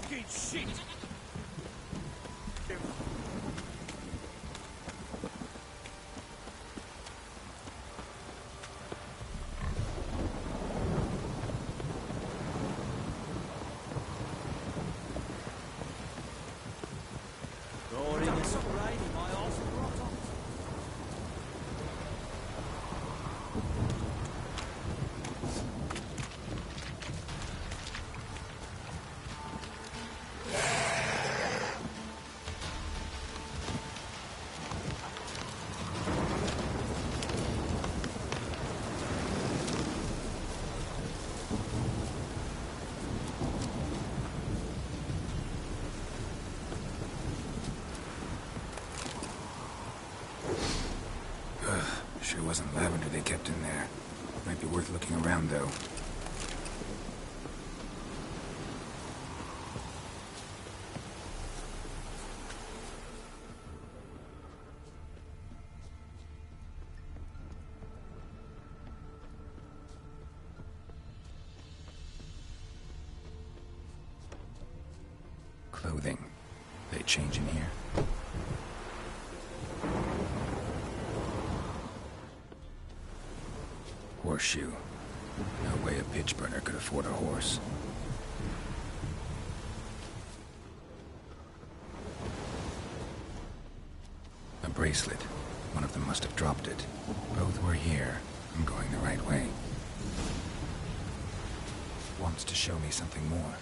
Fucking shit! Sure wasn't lavender they kept in there. Might be worth looking around, though. Clothing. They change in here? Horseshoe. No way a pitch burner could afford a horse. A bracelet. One of them must have dropped it. Both were here. I'm going the right way. Wants to show me something more.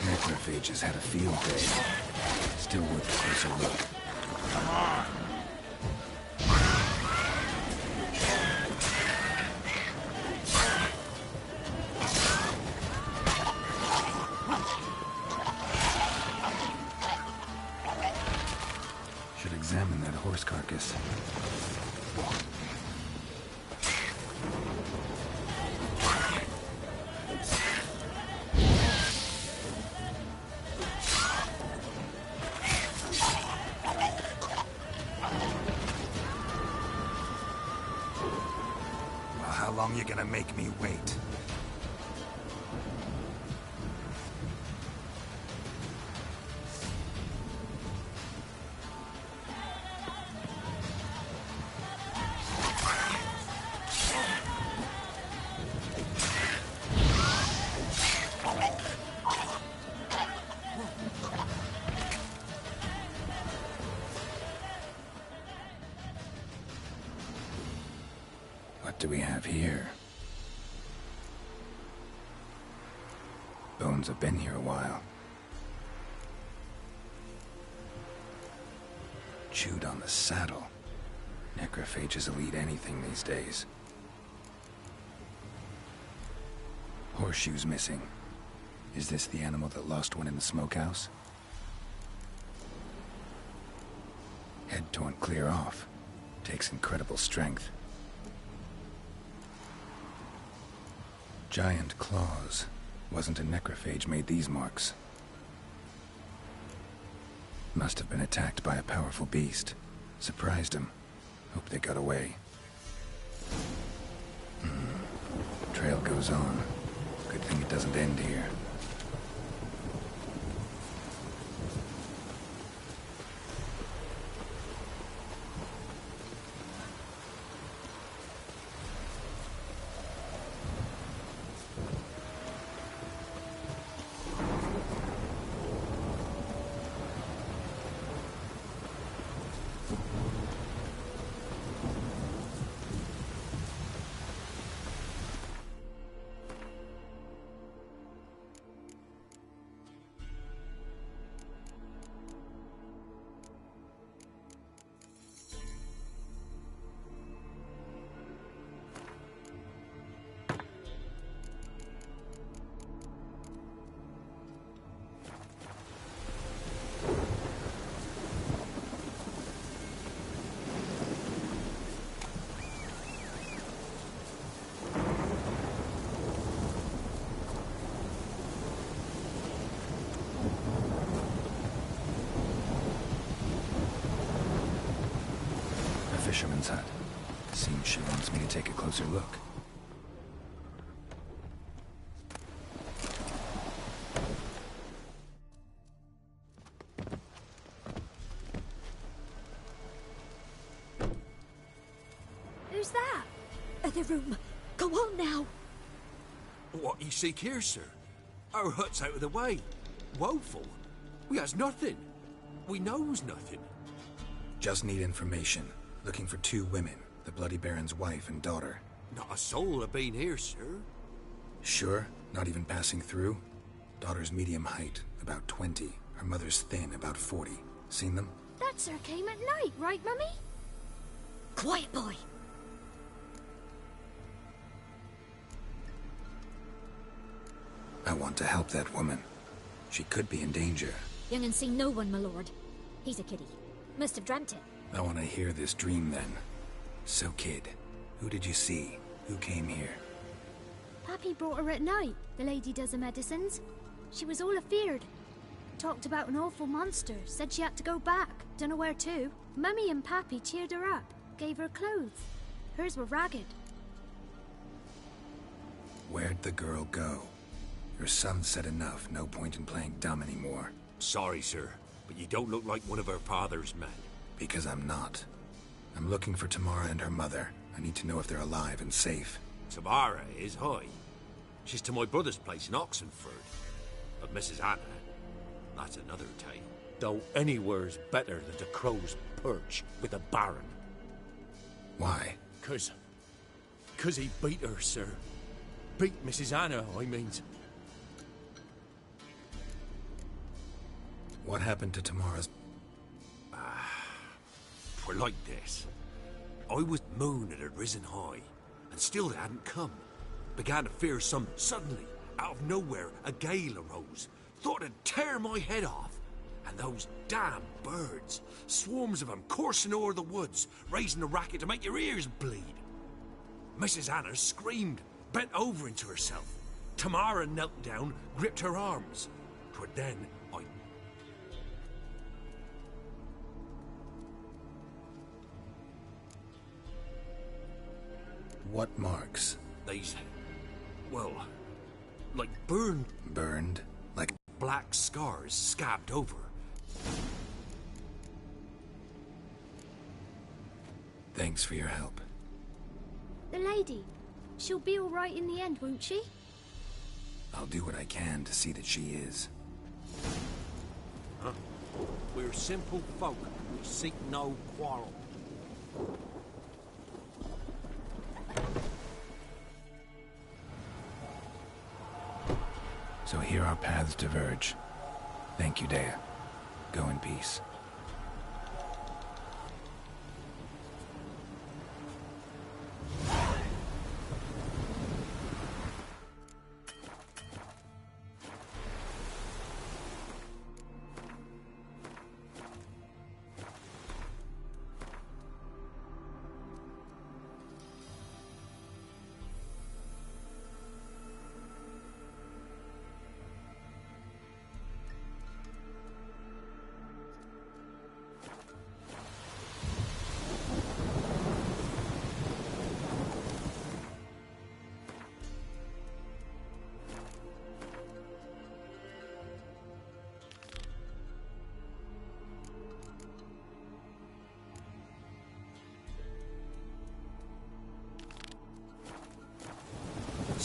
Necrophages had a field day. Still worth a closer look. Come on! Should examine that horse carcass. How long you gonna make me wait? What do we have here? Bones have been here a while. Chewed on the saddle. Necrophages will eat anything these days. Horseshoes missing. Is this the animal that lost one in the smokehouse? Head torn clear off. Takes incredible strength. Giant claws. Wasn't a necrophage made these marks. Must have been attacked by a powerful beast. Surprised him. Hope they got away. Trail goes on. Good thing it doesn't end here. Fisherman's hut. Seems she wants me to take a closer look. Who's that? Other room. Go on now. What you seek here, sir? Our hut's out of the way. Woeful. We has nothing. We knows nothing. Just need information. Looking for 2 women, the Bloody Baron's wife and daughter. Not a soul have been here, sir. Sure? Not even passing through? Daughter's medium height, about 20. Her mother's thin, about 40. Seen them? That sir came at night, right, Mummy? Quiet, boy. I want to help that woman. She could be in danger. Young and seen no one, my lord. He's a kiddie. Must have dreamt it. I want to hear this dream then. So, kid, who did you see? Who came here? Pappy brought her at night. The lady does the medicines. She was all afeared. Talked about an awful monster. Said she had to go back. Dunno where to. Mummy and Pappy cheered her up. Gave her clothes. Hers were ragged. Where'd the girl go? Your son said enough. No point in playing dumb anymore. Sorry, sir, but you don't look like one of her father's men. Because I'm not. I'm looking for Tamara and her mother. I need to know if they're alive and safe. Tamara is high. She's to my brother's place in Oxenford. But Mrs. Anna, that's another tale. Though anywhere's better than the Crow's Perch with the Baron. Why? 'Cause he beat her, sir. Beat Mrs. Anna, I means. What happened to Tamara's... We're like this. I was moon it had risen high, and still they hadn't come. Began to fear suddenly, out of nowhere, a gale arose. Thought it'd tear my head off. And those damn birds, swarms of them coursing o'er the woods, raising a racket to make your ears bleed. Mrs. Anna screamed, bent over into herself. Tamara knelt down, gripped her arms. 'Twere then I... What marks? These... well, like burned... Burned? Like... black scars scabbed over. Thanks for your help. The lady. She'll be all right in the end, won't she? I'll do what I can to see that she is. Huh? We're simple folk. We seek no quarrel. So here our paths diverge. Thank you, Dea. Go in peace.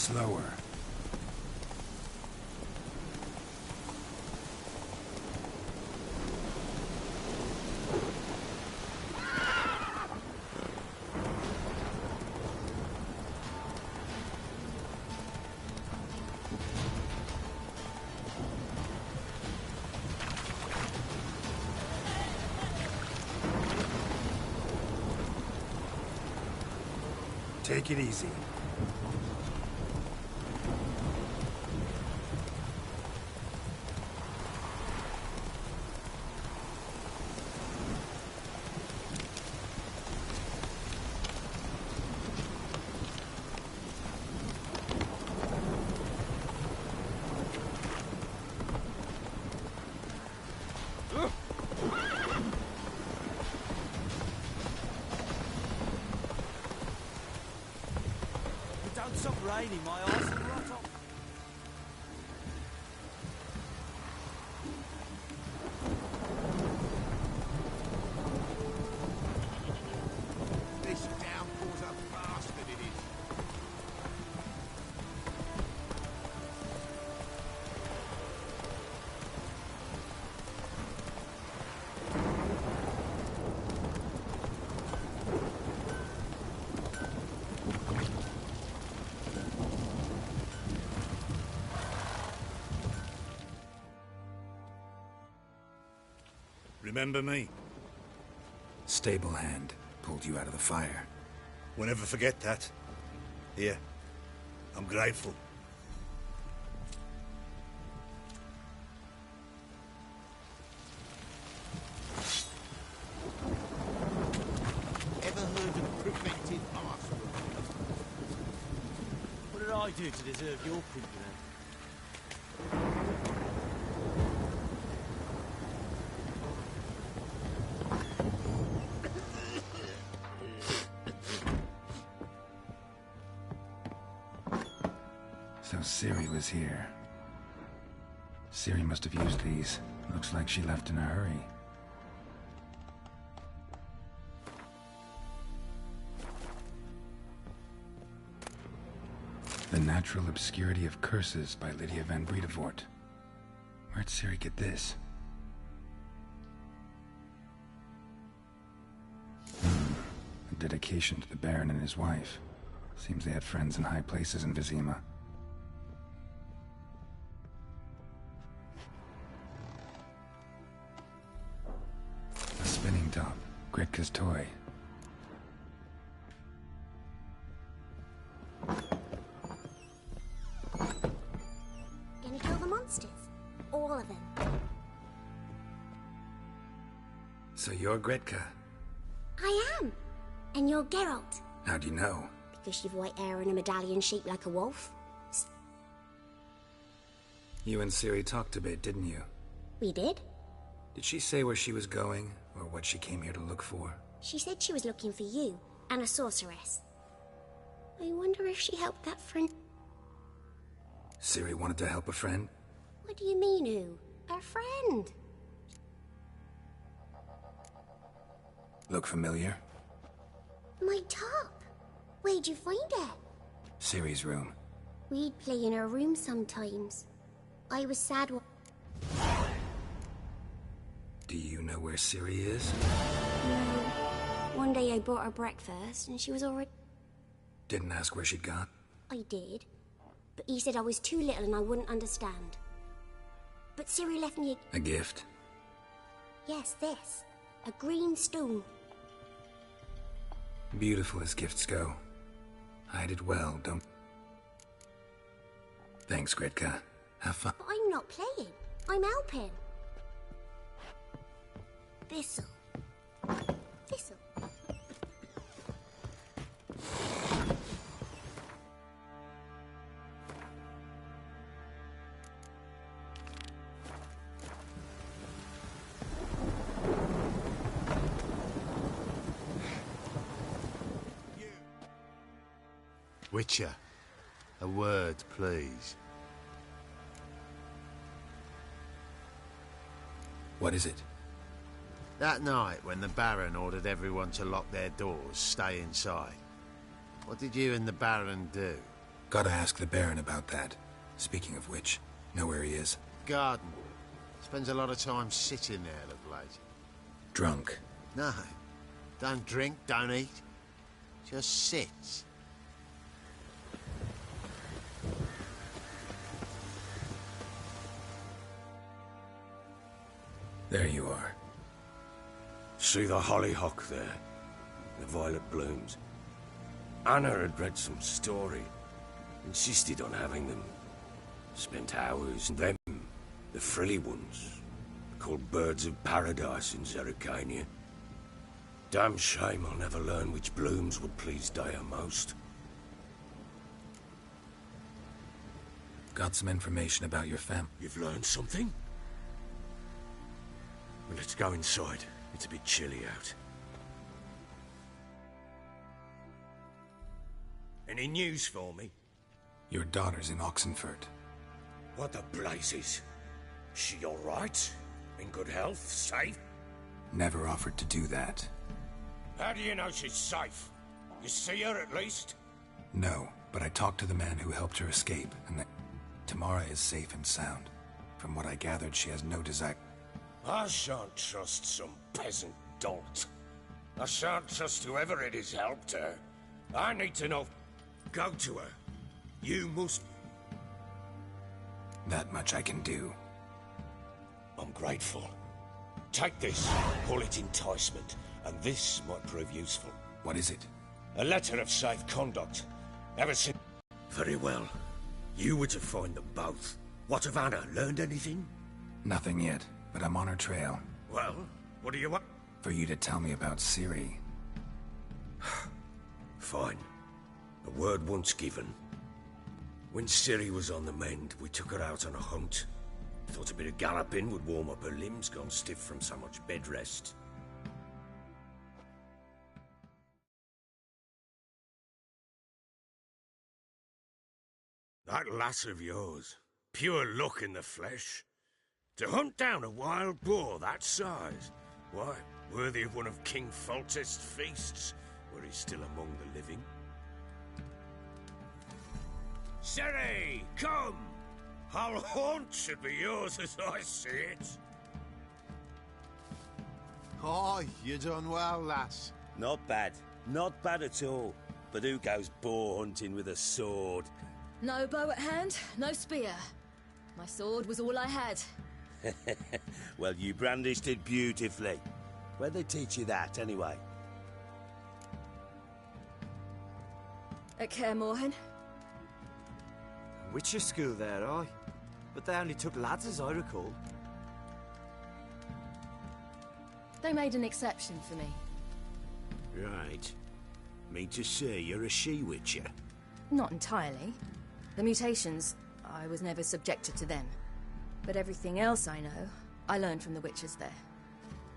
Slower. Take it easy. Don't stop raining, my arse will rot off. This downpour's a bastard, it is. Remember me? Stable hand pulled you out of the fire. We'll never forget that. Here, I'm grateful. Ever heard of preventive arson? What did I do to deserve your compliment? So Ciri was here. Ciri must have used these. Looks like she left in a hurry. The Natural Obscurity of Curses by Lydia van Bredevoort. Where'd Ciri get this? A dedication to the Baron and his wife. Seems they had friends in high places in Vizima. A spinning top. Gretka's toy. Gonna kill the monsters. All of them. So you're Gretka. I am. And you're Geralt. How'd you know? Because you've white hair and a medallion shaped like a wolf. You and Ciri talked a bit, didn't you? We did. Did she say where she was going, or what she came here to look for? She said she was looking for you and a sorceress. I wonder if she helped that friend. Ciri wanted to help a friend? What do you mean, who? Our friend. Look familiar? My top. Where'd you find it? Ciri's room. We'd play in her room sometimes. I was sad. Do you know where Ciri is? No. One day I brought her breakfast and she was already. Didn't ask where she'd gone? I did. But he said I was too little and I wouldn't understand. But Ciri left me A gift? Yes, this. A green stone. Beautiful as gifts go. Hide it well, don't... Thanks, Gretka. Have fun. But I'm not playing. I'm helping. Thistle. Thistle. Witcher, a word, please. What is it? That night when the Baron ordered everyone to lock their doors, stay inside. What did you and the Baron do? Gotta ask the Baron about that. Speaking of which, know where he is? Garden. Spends a lot of time sitting there of late. Drunk. No. Don't drink, don't eat. Just sits. There you are. See the hollyhock there? The violet blooms. Anna had read some story. Insisted on having them. Spent hours, and them, the frilly ones, called birds of paradise in Zerrikania. Damn shame I'll never learn which blooms would please Daya most. Got some information about your fam. You've learned something? Well, let's go inside. It's a bit chilly out. Any news for me? Your daughter's in Oxenfurt. What the blazes? She all right? In good health? Safe? Never offered to do that. How do you know she's safe? You see her at least? No, but I talked to the man who helped her escape, and that Tamara is safe and sound. From what I gathered, she has no desire. I shan't trust some peasant dolt. I shan't trust whoever it is helped her. I need to know. Go to her. You must. That much I can do. I'm grateful. Take this, call it enticement, and this might prove useful. What is it? A letter of safe conduct. Ever since... Very well. You were to find them both. What of Anna? Learned anything? Nothing yet, but I'm on her trail. Well, what do you want? For you to tell me about Ciri. Fine. A word once given. When Ciri was on the mend, we took her out on a hunt. Thought a bit of galloping would warm up her limbs, gone stiff from so much bed rest. That lass of yours, pure luck in the flesh. To hunt down a wild boar that size, why, worthy of one of King Foltest's feasts, were he still among the living. Ciri, come! Our haunt should be yours as I see it. Oh, you done well, lass. Not bad. Not bad at all. But who goes boar hunting with a sword? No bow at hand, no spear. My sword was all I had. Well, you brandished it beautifully. Where'd they teach you that, anyway? At Kaer Morhen. Witcher school there, aye. But they only took lads, as I recall. They made an exception for me. Right. Mean to say you're a she-witcher? Not entirely. The mutations, I was never subjected to them. But everything else I know, I learned from the witches there.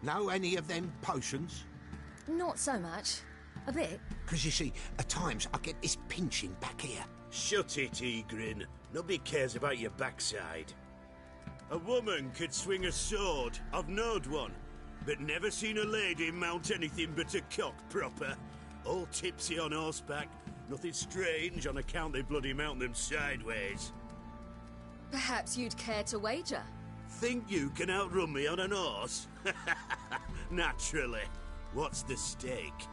Know any of them potions? Not so much. A bit. Because you see, at times I get this pinching back here. Shut it, Egrin. Nobody cares about your backside. A woman could swing a sword. I've knowed one. But never seen a lady mount anything but a cock proper. All tipsy on horseback. Nothing strange on account they bloody mount them sideways. Perhaps you'd care to wager? Think you can outrun me on an horse? Naturally. What's the stake?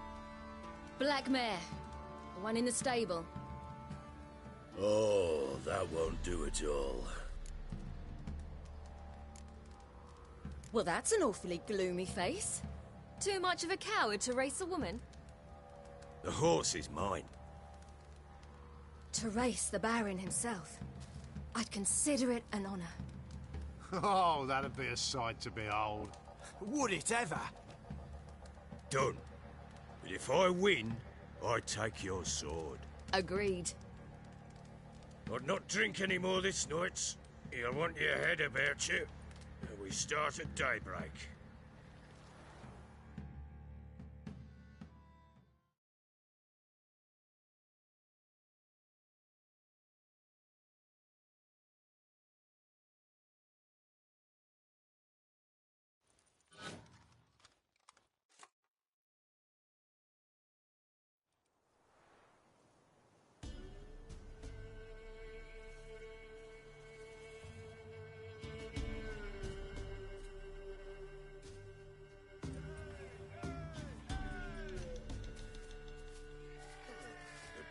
Black mare. The one in the stable. Oh, that won't do at all. Well, that's an awfully gloomy face. Too much of a coward to race a woman? The horse is mine. To race the Baron himself. I'd consider it an honor. Oh, that'd be a sight to behold. Would it ever? Done. But if I win, I take your sword. Agreed. I'd not drink any more this night. You'll want your head about you. And we start at daybreak.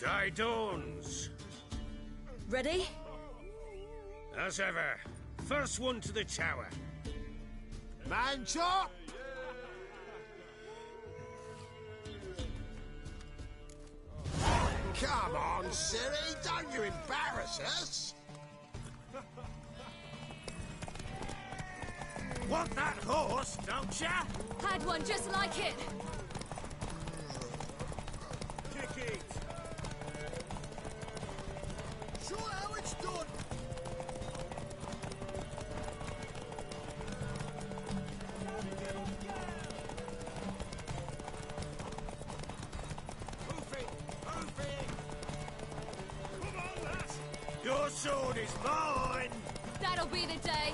Day dawns. Ready? As ever. First one to the tower. Man chop! Come on, Siri, don't you embarrass us! Want that horse, don't ya? Had one just like it. Kick it. Show how it's done! Come on, lass. Your sword is mine. That'll be the day.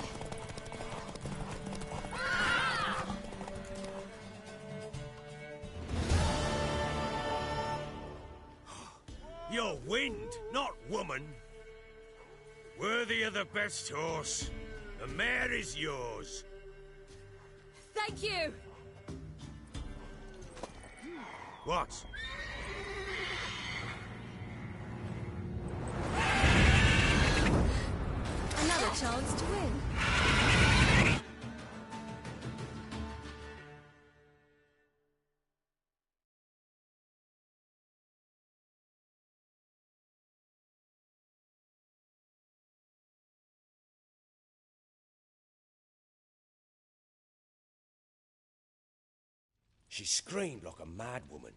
You're wind, not woman. Worthy of the best horse. The mare is yours. Thank you. What? Another chance to win. She screamed like a mad woman.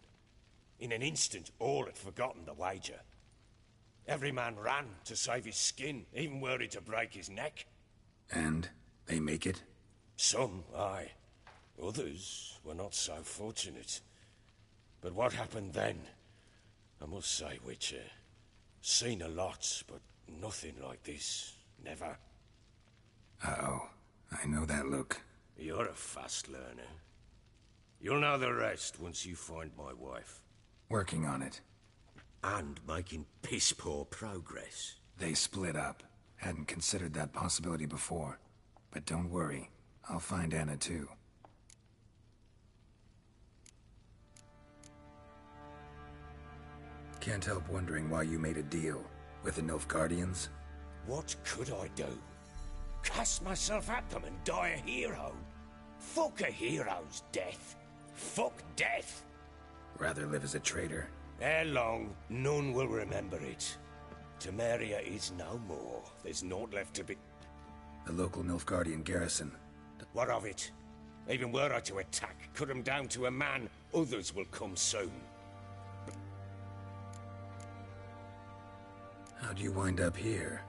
In an instant, all had forgotten the wager. Every man ran to save his skin, even were he to break his neck. And they make it? Some, aye. Others were not so fortunate. But what happened then? I must say, Witcher, seen a lot, but nothing like this. Never. Uh-oh. I know that look. You're a fast learner. You'll know the rest once you find my wife. Working on it. And making piss-poor progress. They split up. Hadn't considered that possibility before. But don't worry. I'll find Anna too. Can't help wondering why you made a deal with the Nilfgaardians. What could I do? Cast myself at them and die a hero? Fuck a hero's death. Fuck death. Rather live as a traitor. Ere long, none will remember it. Temeria is no more. There's naught left to be... The local Nilfgaardian garrison. What of it? Even were I to attack, cut them down to a man, others will come soon. How'd you wind up here?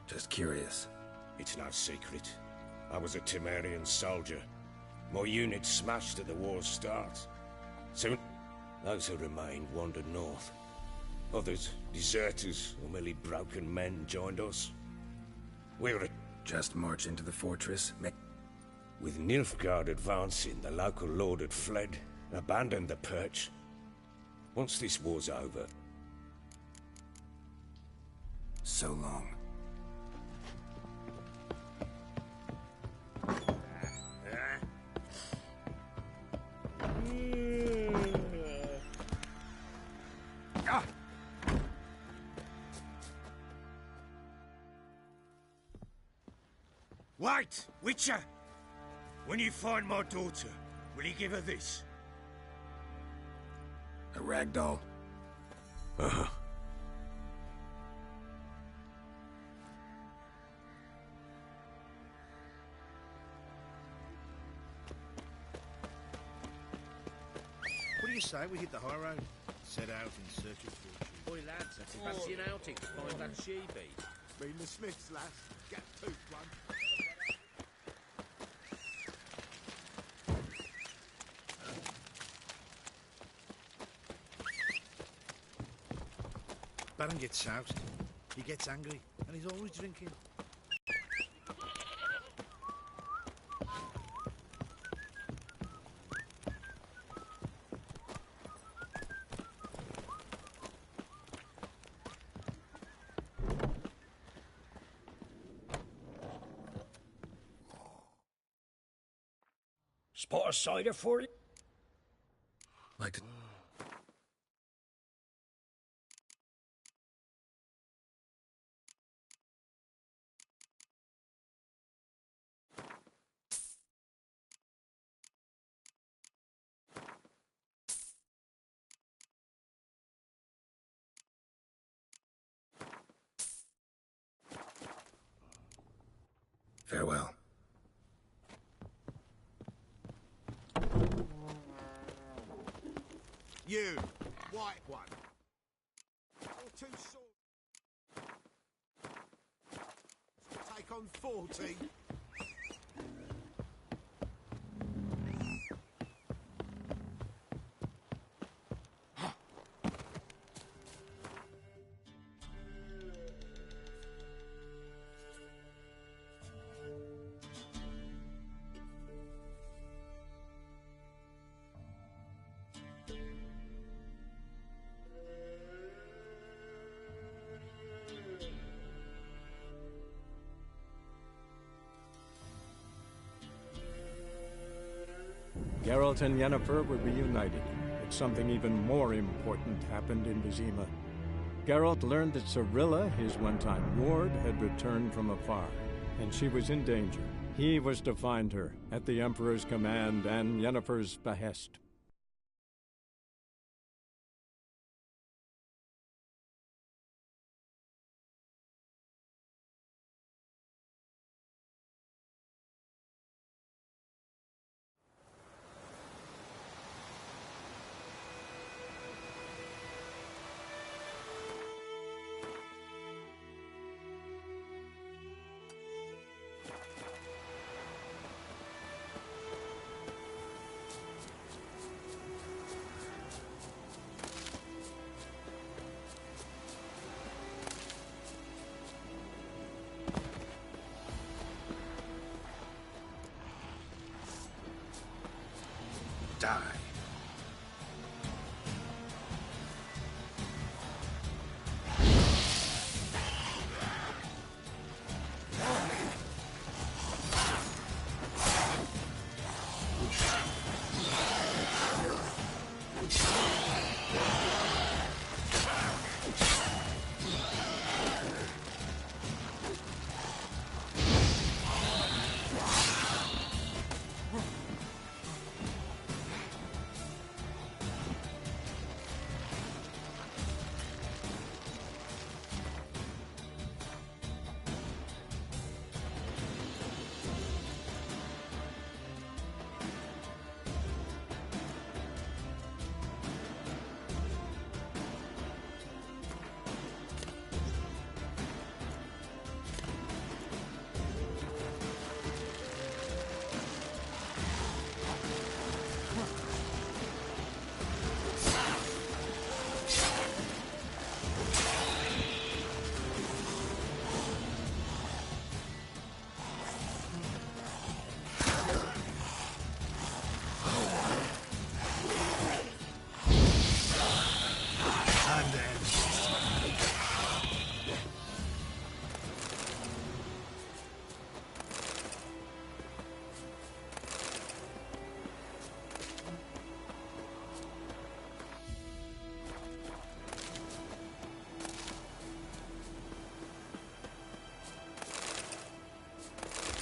Just curious. It's no secret. I was a Temerian soldier. My unit smashed at the war's start. Soon, those who remained wandered north. Others, deserters or merely broken men, joined us. We were just march into the fortress. With Nilfgaard advancing, the local lord had fled, abandoned the perch. Once this war's over... So long. Wait, Witcher! When you find my daughter, will you give her this? A ragdoll? Uh-huh. What do you say we hit the high road? Set out in search of fortune. Boy, lads, that's fancy an outing to find that she-beat. Been the Smiths, lass. Get tooth one. Baron gets soused. He gets angry, and he's always drinking. Spot a cider for you? Like to Farewell. You, white one. Or two swords. Take on 40. Geralt and Yennefer were reunited, but something even more important happened in Vizima. Geralt learned that Cirilla, his one-time ward, had returned from afar, and she was in danger. He was to find her, at the Emperor's command and Yennefer's behest. Die.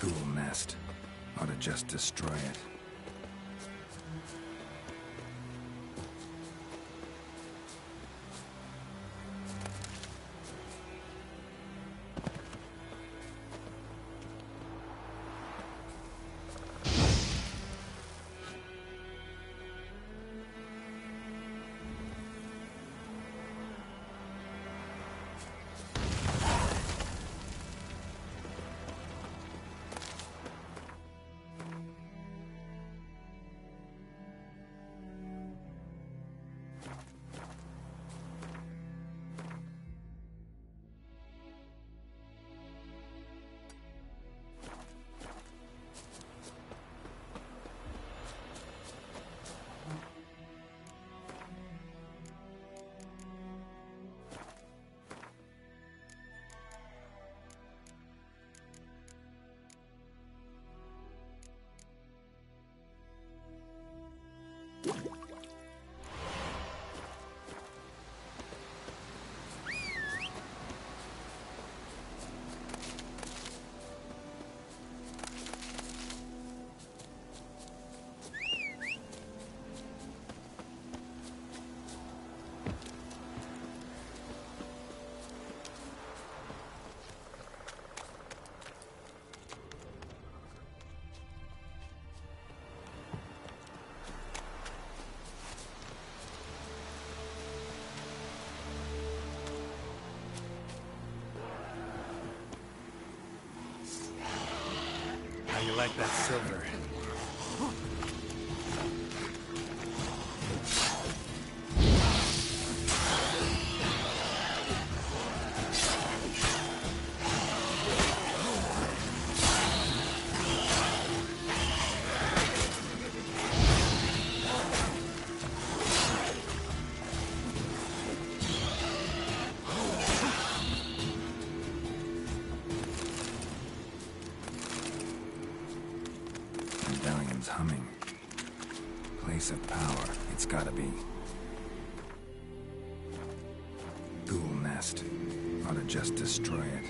Ghoul nest. Ought to just destroy it. like that silver. Humming. Place of power, it's gotta be. Ghoul nest. Ought to just destroy it.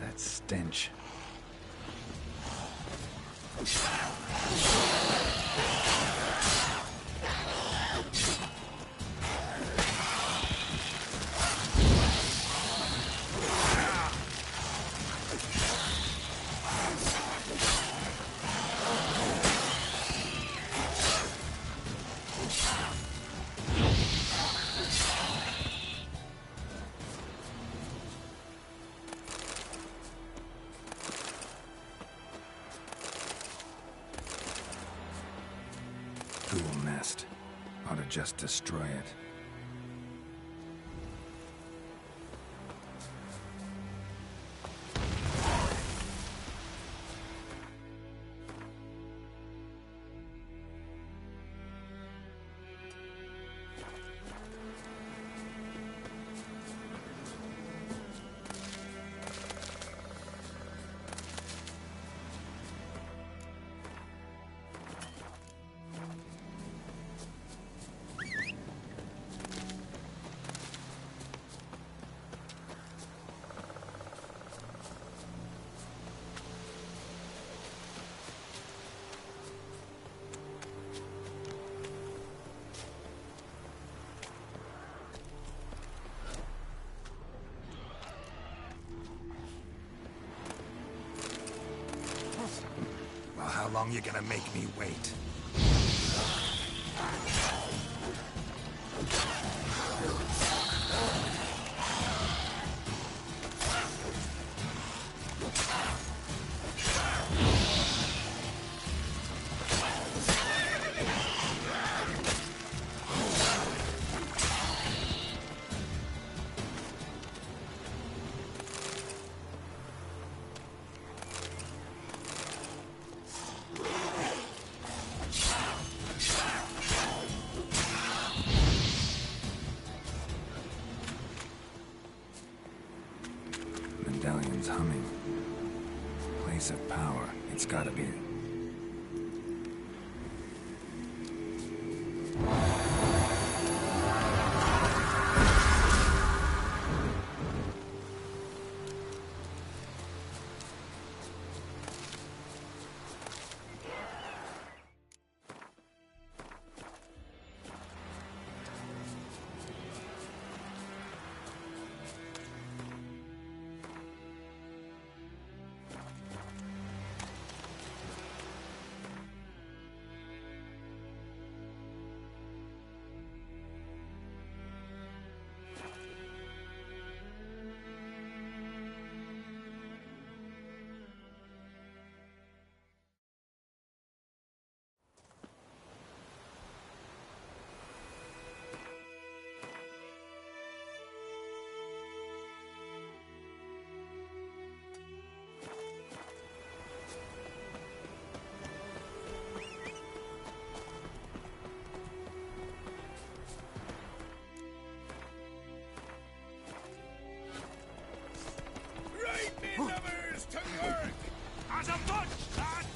That stench. Ghoul nest. Ought to just destroy it. Well, how long you gonna make me wait? medallion's humming. Place of power. It's gotta be. Lovers to work! As a bunch, lads!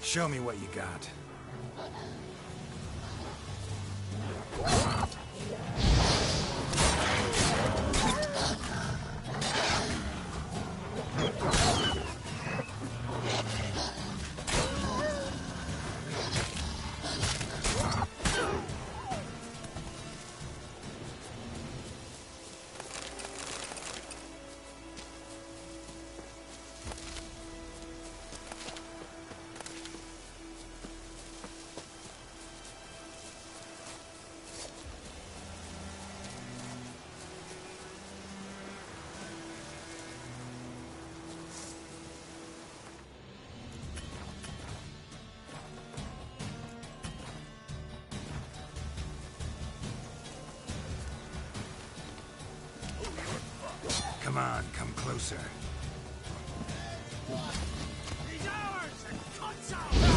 Show me what you got. Come on, come closer. He's ours! And cuts out!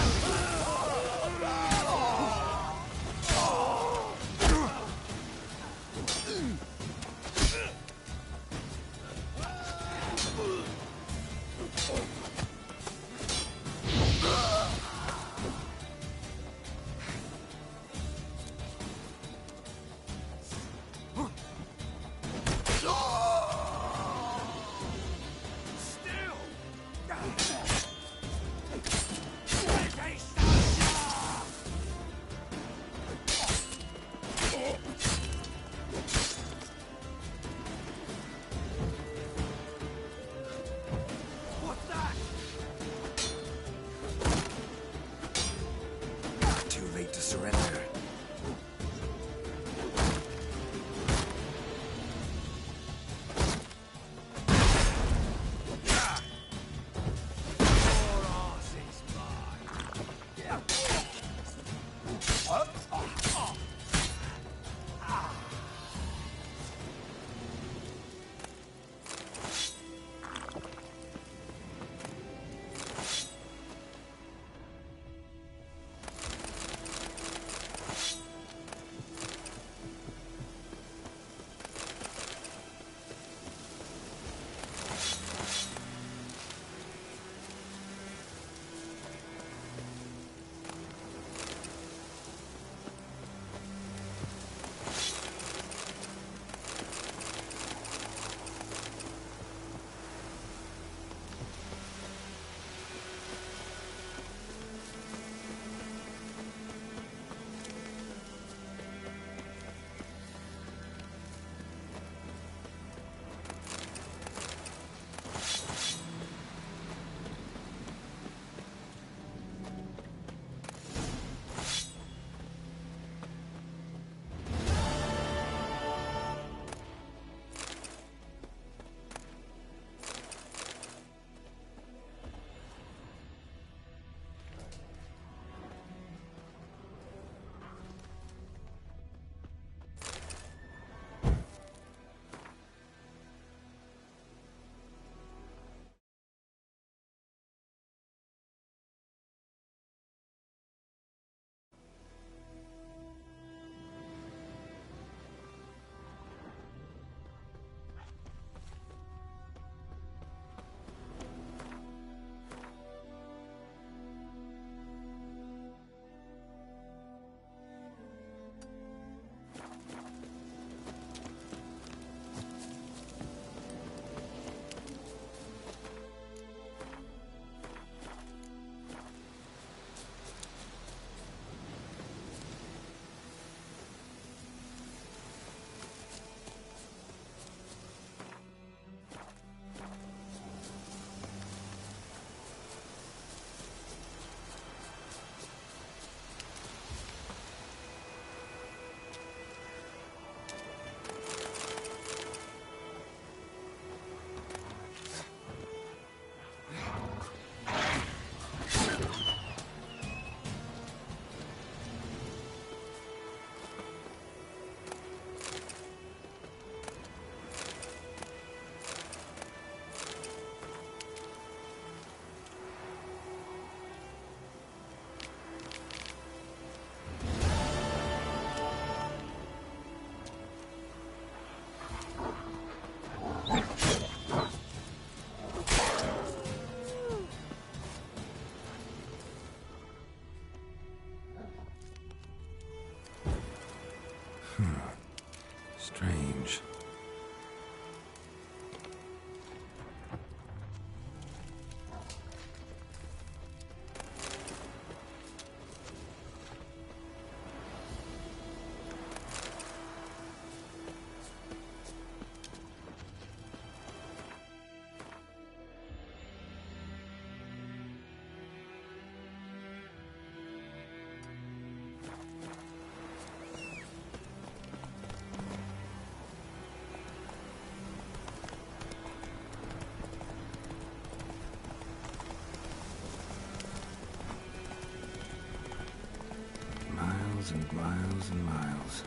Miles and miles.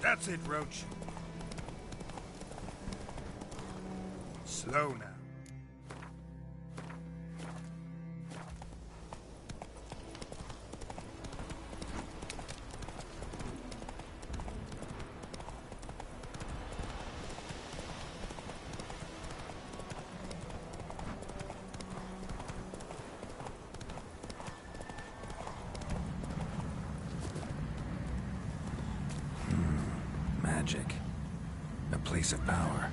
That's it, Roach. Slow now. Magic. A place of power.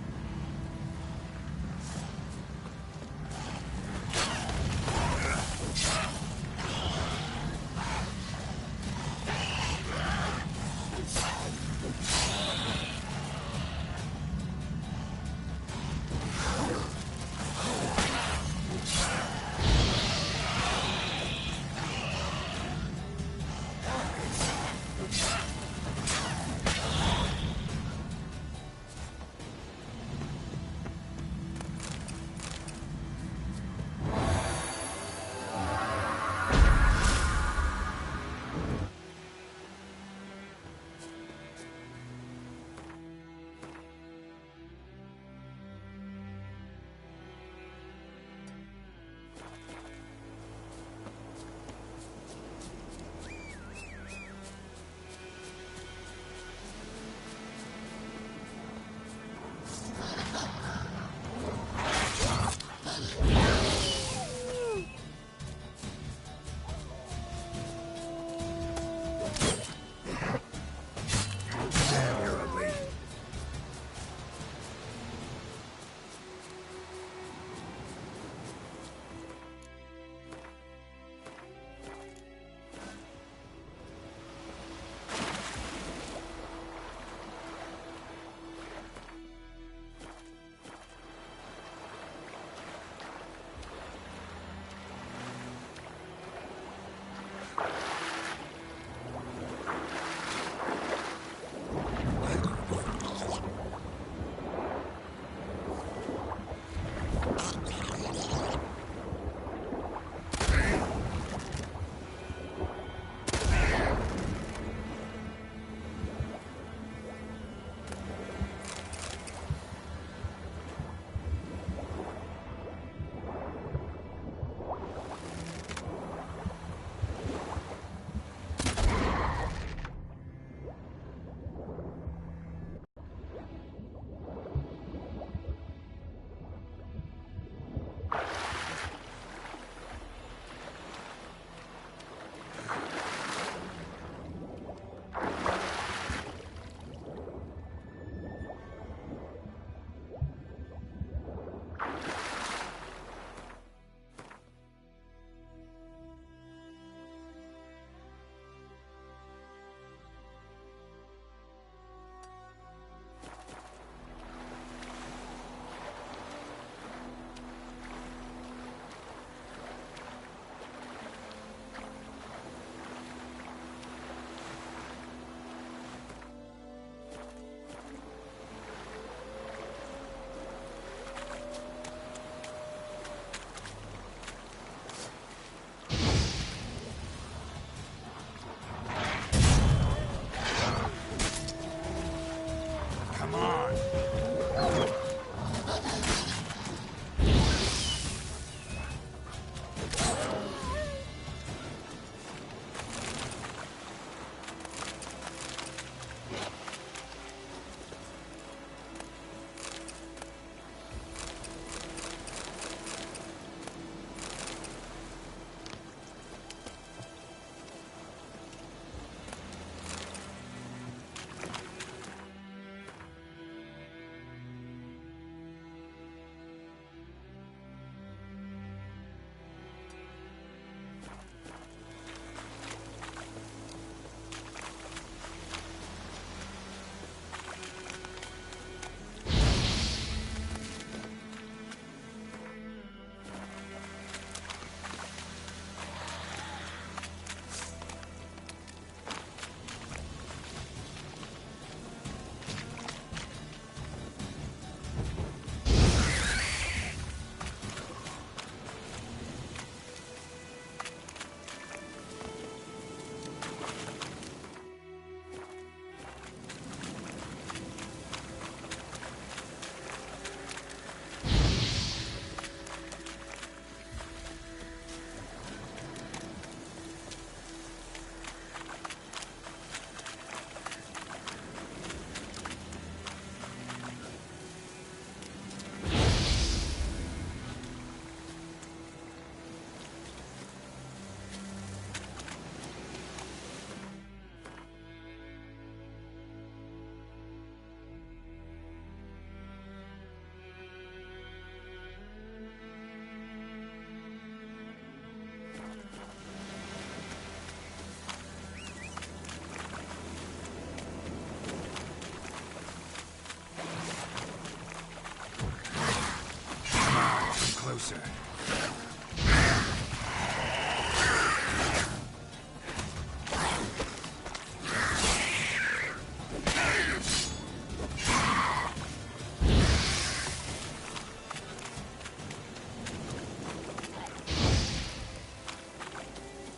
closer.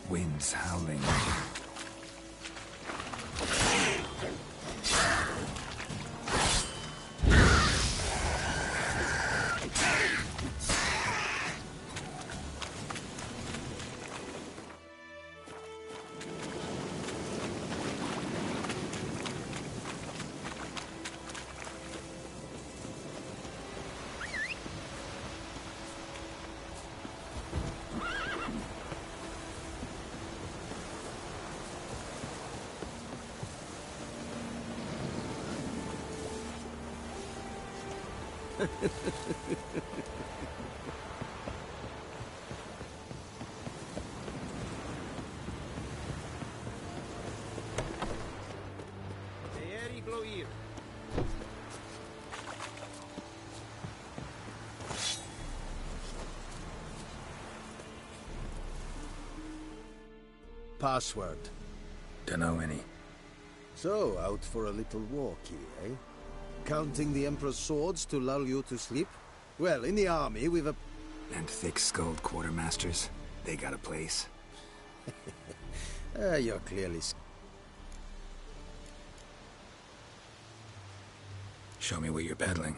Wind's howling. Password. Dunno any. So, out for a little walkie, eh? Counting the Emperor's swords to lull you to sleep? Well, in the army, we've a... And thick-skulled quartermasters. They got a place. You're clearly... Show me what you're peddling.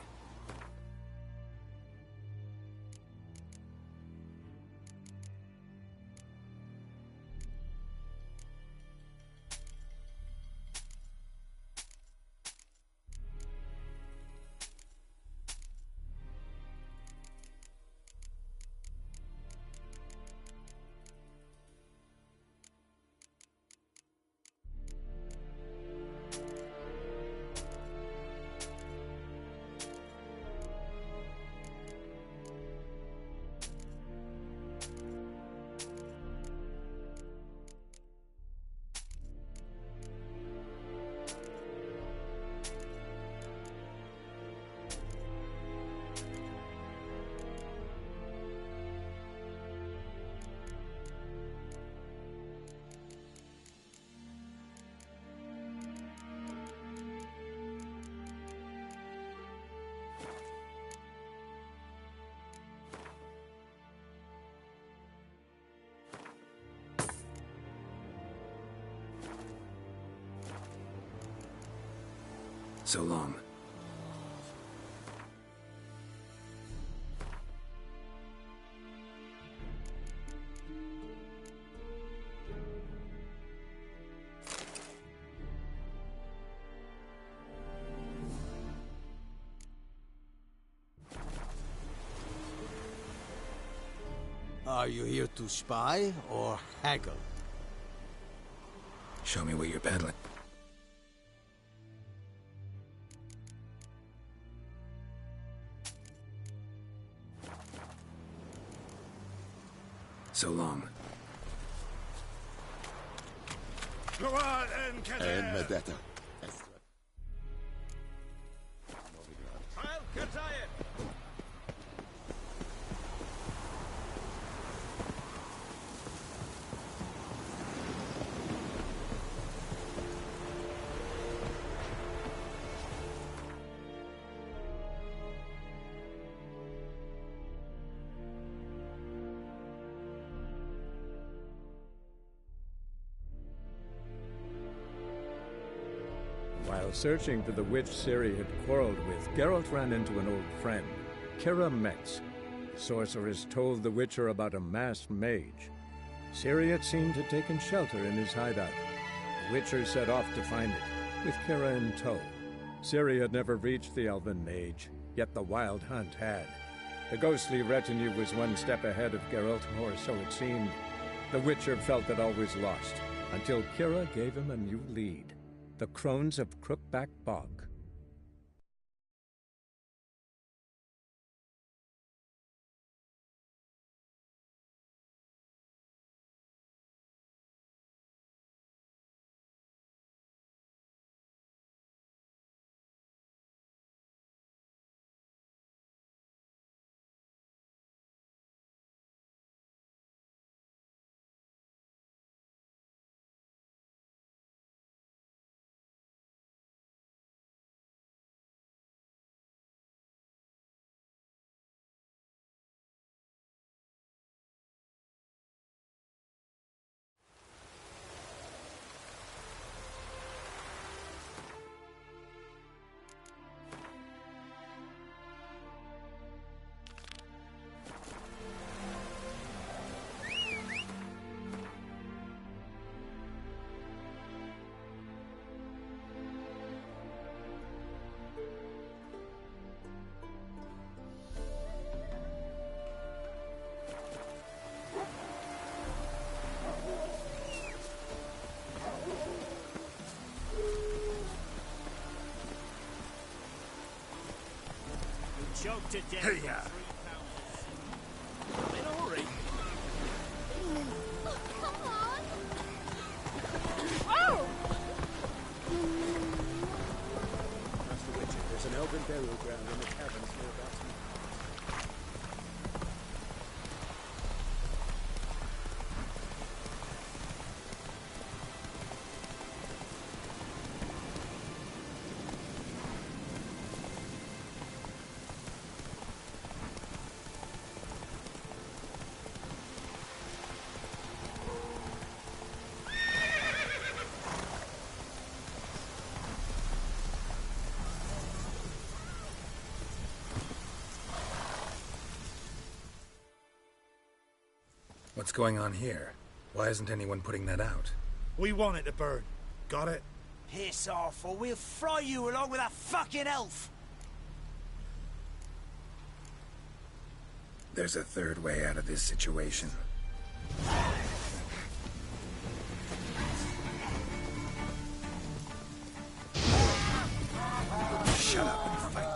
So long. Are you here to spy or haggle? Show me what you're peddling. So long. And Medetta. While searching for the witch Ciri had quarreled with, Geralt ran into an old friend, Kira Metz. The sorceress told the Witcher about a masked mage. Ciri, it seemed, had taken shelter in his hideout. The Witcher set off to find it, with Kira in tow. Ciri had never reached the elven mage, yet the Wild Hunt had. The ghostly retinue was one step ahead of Geralt, or so it seemed. The Witcher felt that all was lost, until Kira gave him a new lead. The Crones of Crookback Bog. choked to death. Hey, ya. I'm in a hurry. Oh, come on! Oh! Master Witcher, there's an elven burial ground in the caverns hereabouts. What's going on here? Why isn't anyone putting that out? We want it to burn. Got it? Piss off, or we'll fry you along with that fucking elf! There's a third way out of this situation. Shut up and fight.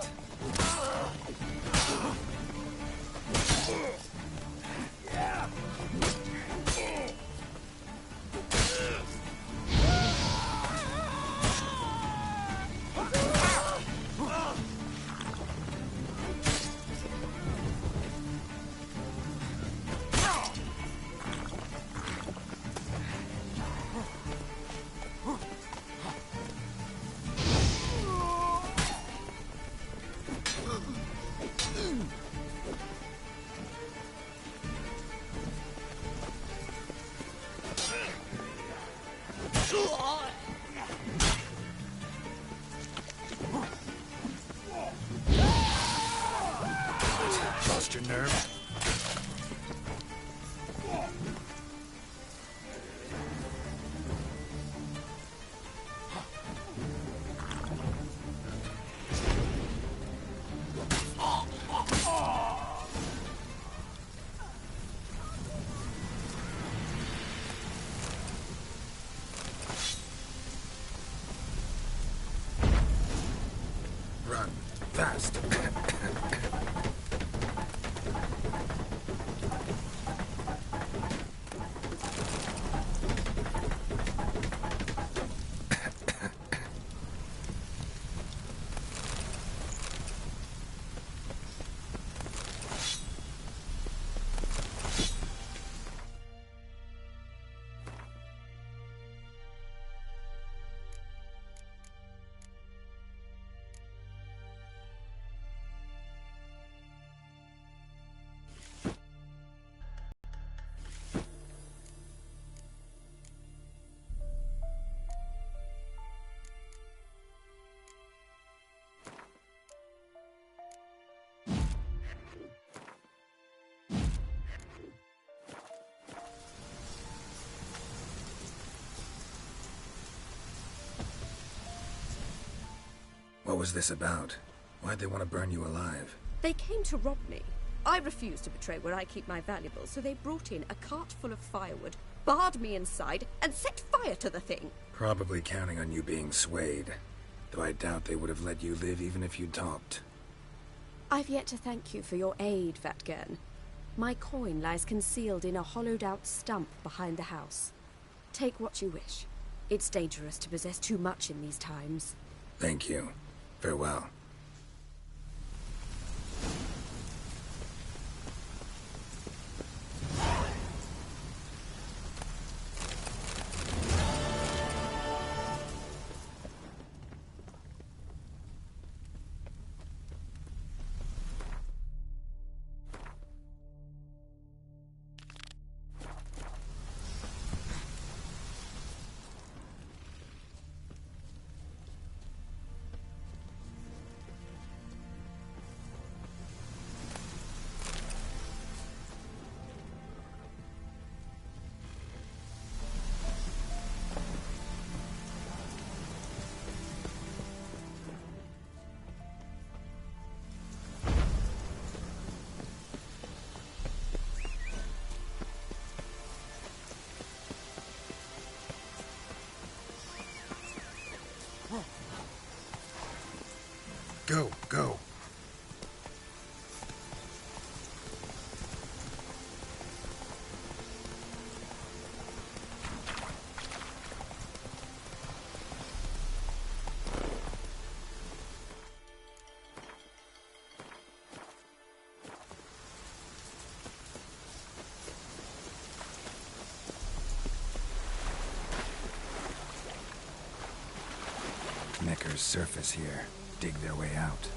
Lost your nerve? Run fast. What was this about? Why'd they want to burn you alive? They came to rob me. I refused to betray where I keep my valuables, so they brought in a cart full of firewood, barred me inside, and set fire to the thing. Probably counting on you being swayed. Though I doubt they would have let you live even if you talked. I've yet to thank you for your aid, Vatgern. My coin lies concealed in a hollowed-out stump behind the house. Take what you wish. It's dangerous to possess too much in these times. Thank you. Farewell. Go, go. Neckers surface here, dig their way out.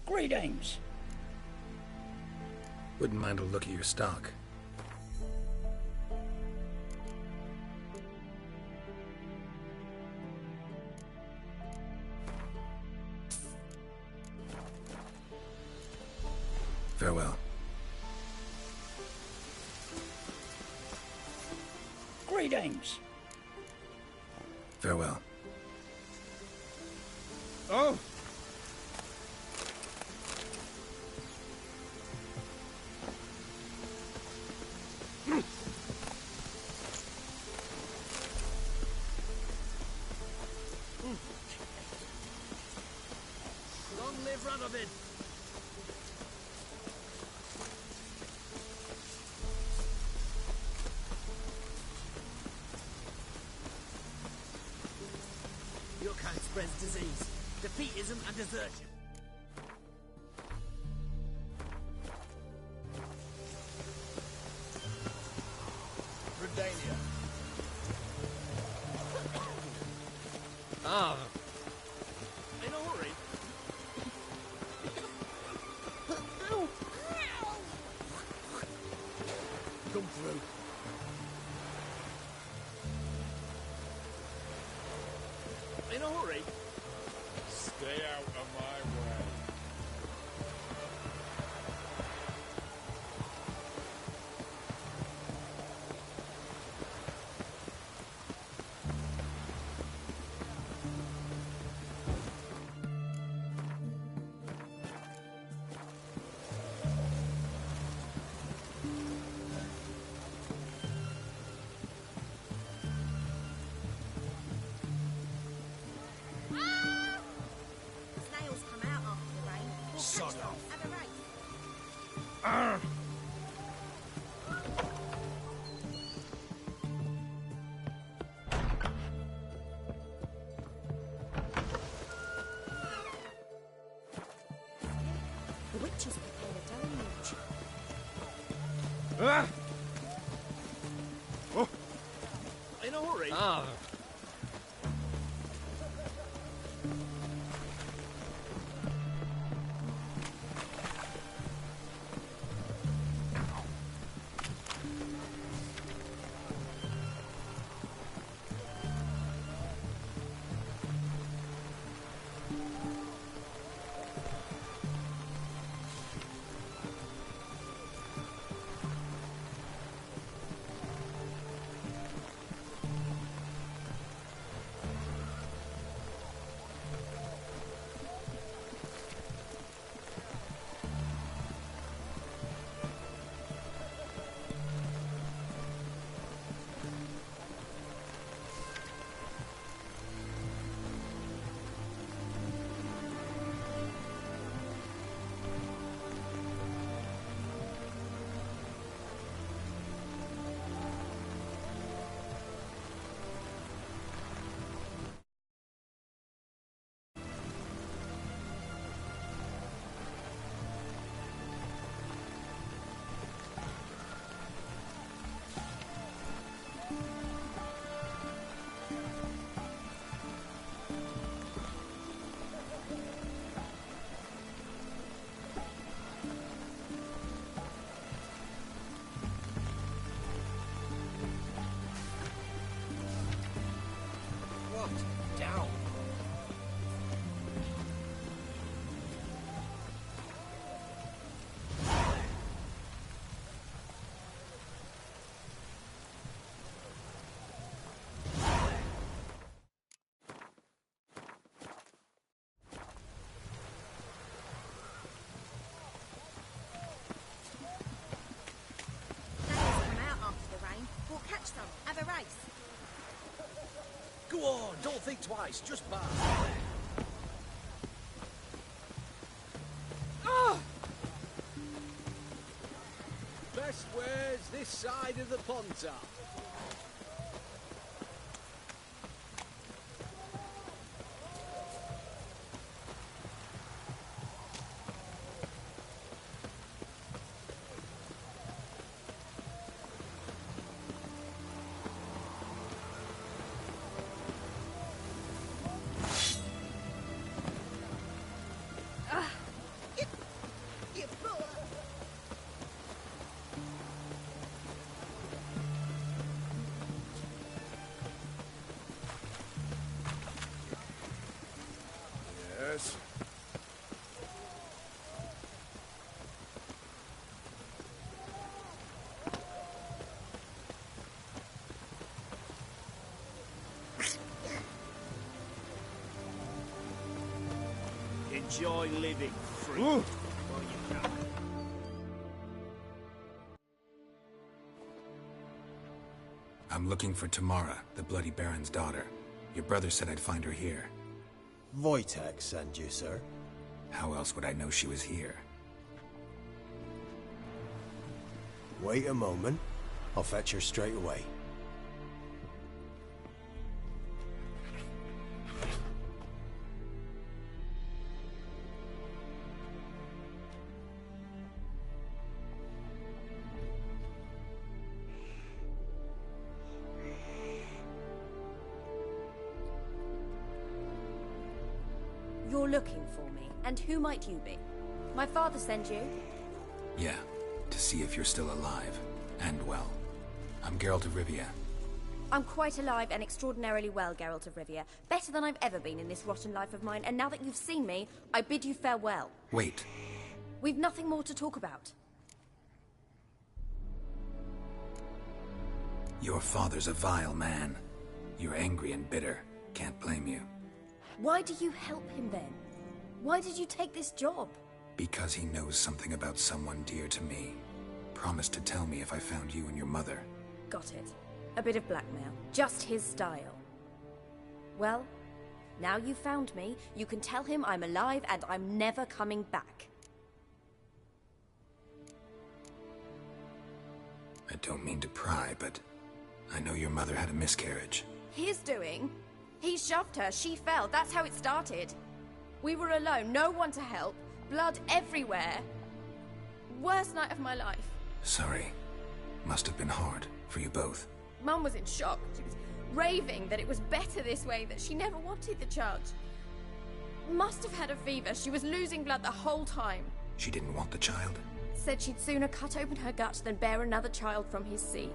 Greetings. Wouldn't mind a look at your stock. Farewell. Greetings. Farewell. Oh! Long live Radovid! Your kind spreads disease, defeatism and desertion. Redania. Ah. In a hurry. Come through. In a hurry. Stay out of my way. Snails come out after the rain. We'll Sod catch them off. at a race. The witches prepared a deluge. Ah! Oh. In a hurry. Ah! Down. Go on, don't think twice, just buy. Best wares this side of the Pontar. Yes. Enjoy living free while you can. I'm looking for Tamara, the Bloody Baron's daughter. Your brother said I'd find her here. Wojtek sent you, sir. How else would I know she was here? Wait a moment. I'll fetch her straight away. You're looking for me, and who might you be? My father sent you? Yeah, to see if you're still alive, and well. I'm Geralt of Rivia. I'm quite alive and extraordinarily well, Geralt of Rivia. Better than I've ever been in this rotten life of mine, and now that you've seen me, I bid you farewell. Wait. We've nothing more to talk about. Your father's a vile man. You're angry and bitter. Can't blame you. Why do you help him then? Why did you take this job? Because he knows something about someone dear to me. Promised to tell me if I found you and your mother. Got it. A bit of blackmail. Just his style. Well, now you've found me, you can tell him I'm alive and I'm never coming back. I don't mean to pry, but I know your mother had a miscarriage. His doing? He shoved her, she fell, that's how it started. We were alone, no one to help, blood everywhere. Worst night of my life. Sorry. Must have been hard for you both. Mum was in shock. She was raving that it was better this way, that she never wanted the child. Must have had a fever, she was losing blood the whole time. She didn't want the child? Said she'd sooner cut open her gut than bear another child from his seed.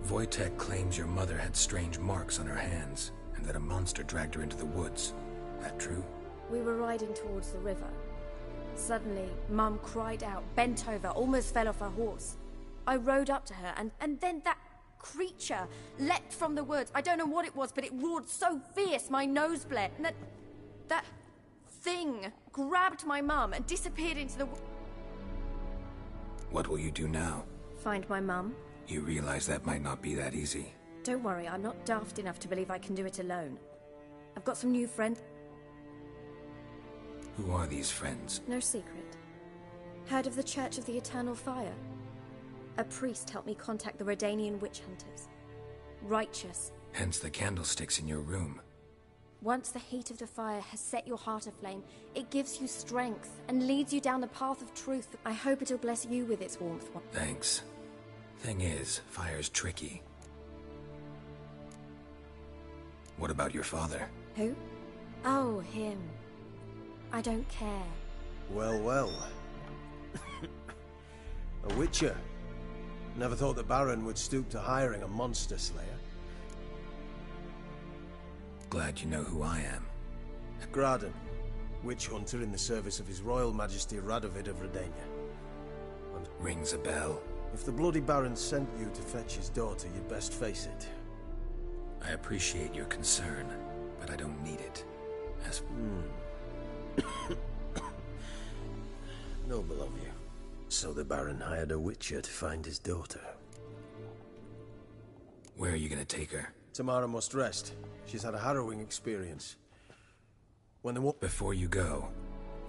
Wojtek claims your mother had strange marks on her hands, and that a monster dragged her into the woods. That true? We were riding towards the river. Suddenly, Mum cried out, bent over, almost fell off her horse. I rode up to her, and then that creature leapt from the woods. I don't know what it was, but it roared so fierce, my nose bled. And that thing grabbed my mum and disappeared into the... What will you do now? Find my mum. You realize that might not be that easy. Don't worry, I'm not daft enough to believe I can do it alone. I've got some new friends. Who are these friends? No secret. Heard of the Church of the Eternal Fire? A priest helped me contact the Redanian witch hunters. Righteous. Hence the candlesticks in your room. Once the heat of the fire has set your heart aflame, it gives you strength and leads you down the path of truth. I hope it'll bless you with its warmth. Thanks. Thing is, fire's tricky. What about your father? Who? Oh, him. I don't care. Well, well. A witcher. Never thought the Baron would stoop to hiring a monster slayer. Glad you know who I am. Graden, witch hunter in the service of His Royal Majesty Radovid of Redania. And rings a bell. If the Bloody Baron sent you to fetch his daughter, you'd best face it. I appreciate your concern, but I don't need it. As... Noble of you. So the Baron hired a witcher to find his daughter. Where are you gonna take her? Tamara must rest. She's had a harrowing experience. Before you go,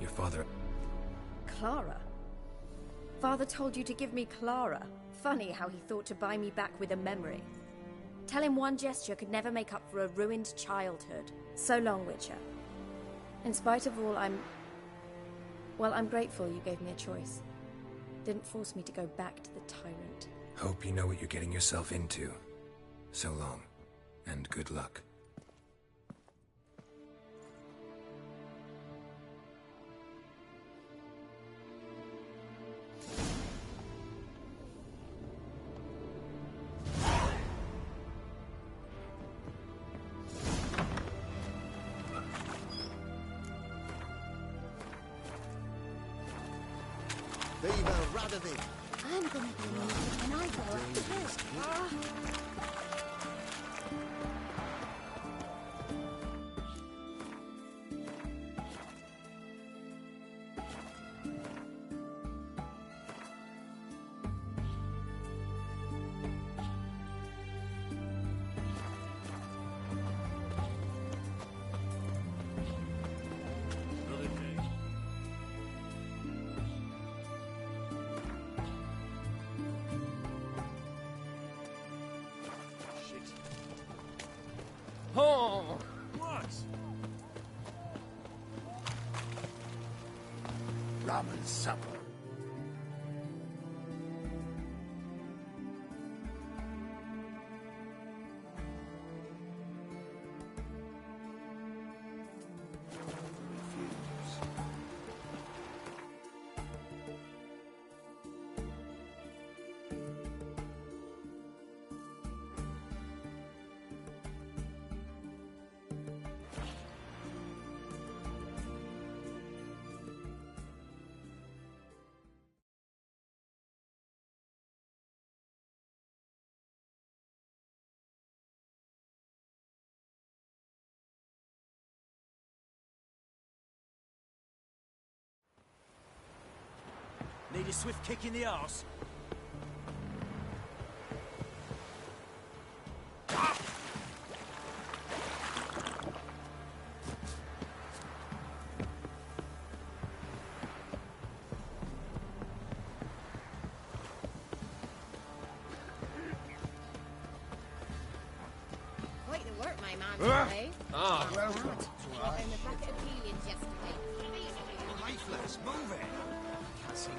your father... Clara? Father told you to give me Clara. Funny how he thought to buy me back with a memory. Tell him one gesture could never make up for a ruined childhood. So long, Witcher. In spite of all, I'm grateful you gave me a choice. Didn't force me to go back to the tyrant. Hope you know what you're getting yourself into. So long, and good luck. Viva Radovid! I'm gonna be naked when I grow up too. Oh! What? Ramen supper. Need a swift kick in the arse? Quite the work, my man, today. Ah, well, Got in the bucket of peelings yesterday. lifeless, move it! Can't see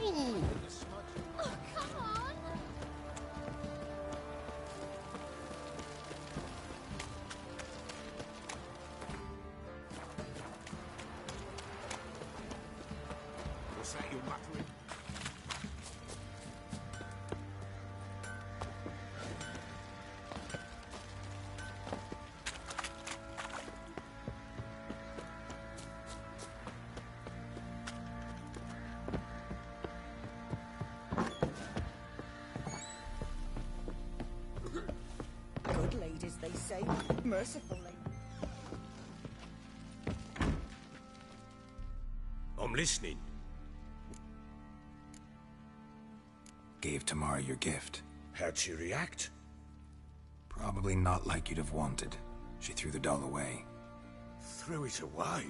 Oh, come on! What's that you're muttering? Good ladies, they say. Mercifully. I'm listening. Gave Tamara your gift. How'd she react? Probably not like you'd have wanted. She threw the doll away. Threw it away?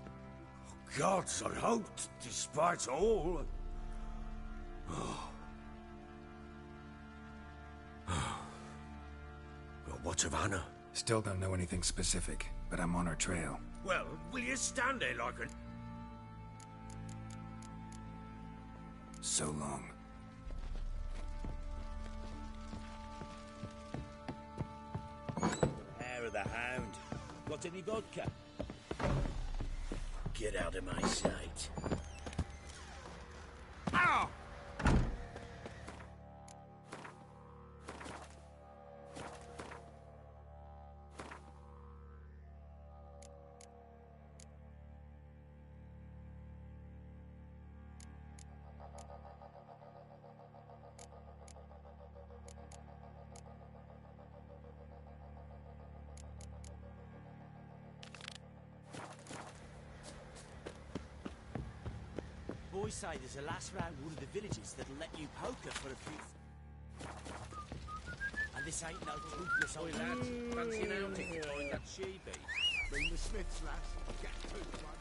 Oh, gods, I hoped, despite all. Oh. Well, what of Anna? Still don't know anything specific, but I'm on her trail. Well, will you stand there like an... So long. Hair of the hound. Got any vodka? Get out of my sight. Ow! boys say there's a lass round one of the villages that'll let you poker for a few. And this ain't no toothless old lad. Fancy an outing to find that she-bee? Bring the Smiths, lass. Get to one.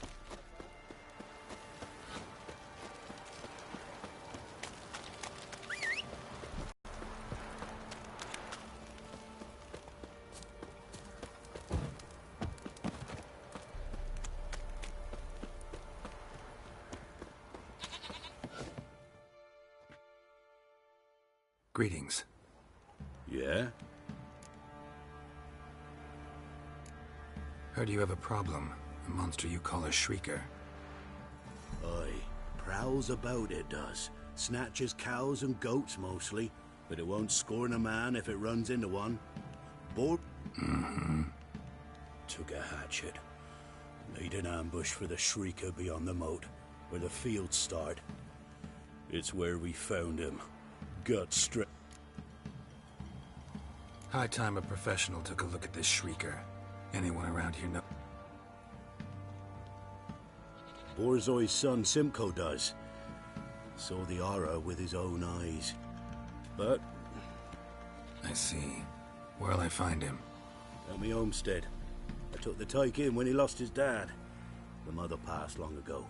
Greetings. Yeah? Heard you have a problem. A monster you call a Shrieker. Aye. Prowls about, it does. Snatches cows and goats mostly, but it won't scorn a man if it runs into one. Bored? Mm-hmm. Took a hatchet. Made an ambush for the Shrieker beyond the moat, where the fields start. It's where we found him. Gut straight. High time a professional took a look at this Shrieker. Anyone around here know? Borzoi's son Simcoe does. Saw the aura with his own eyes. But... I see. Where'll I find him? At me homestead. I took the tyke in when he lost his dad. The mother passed long ago.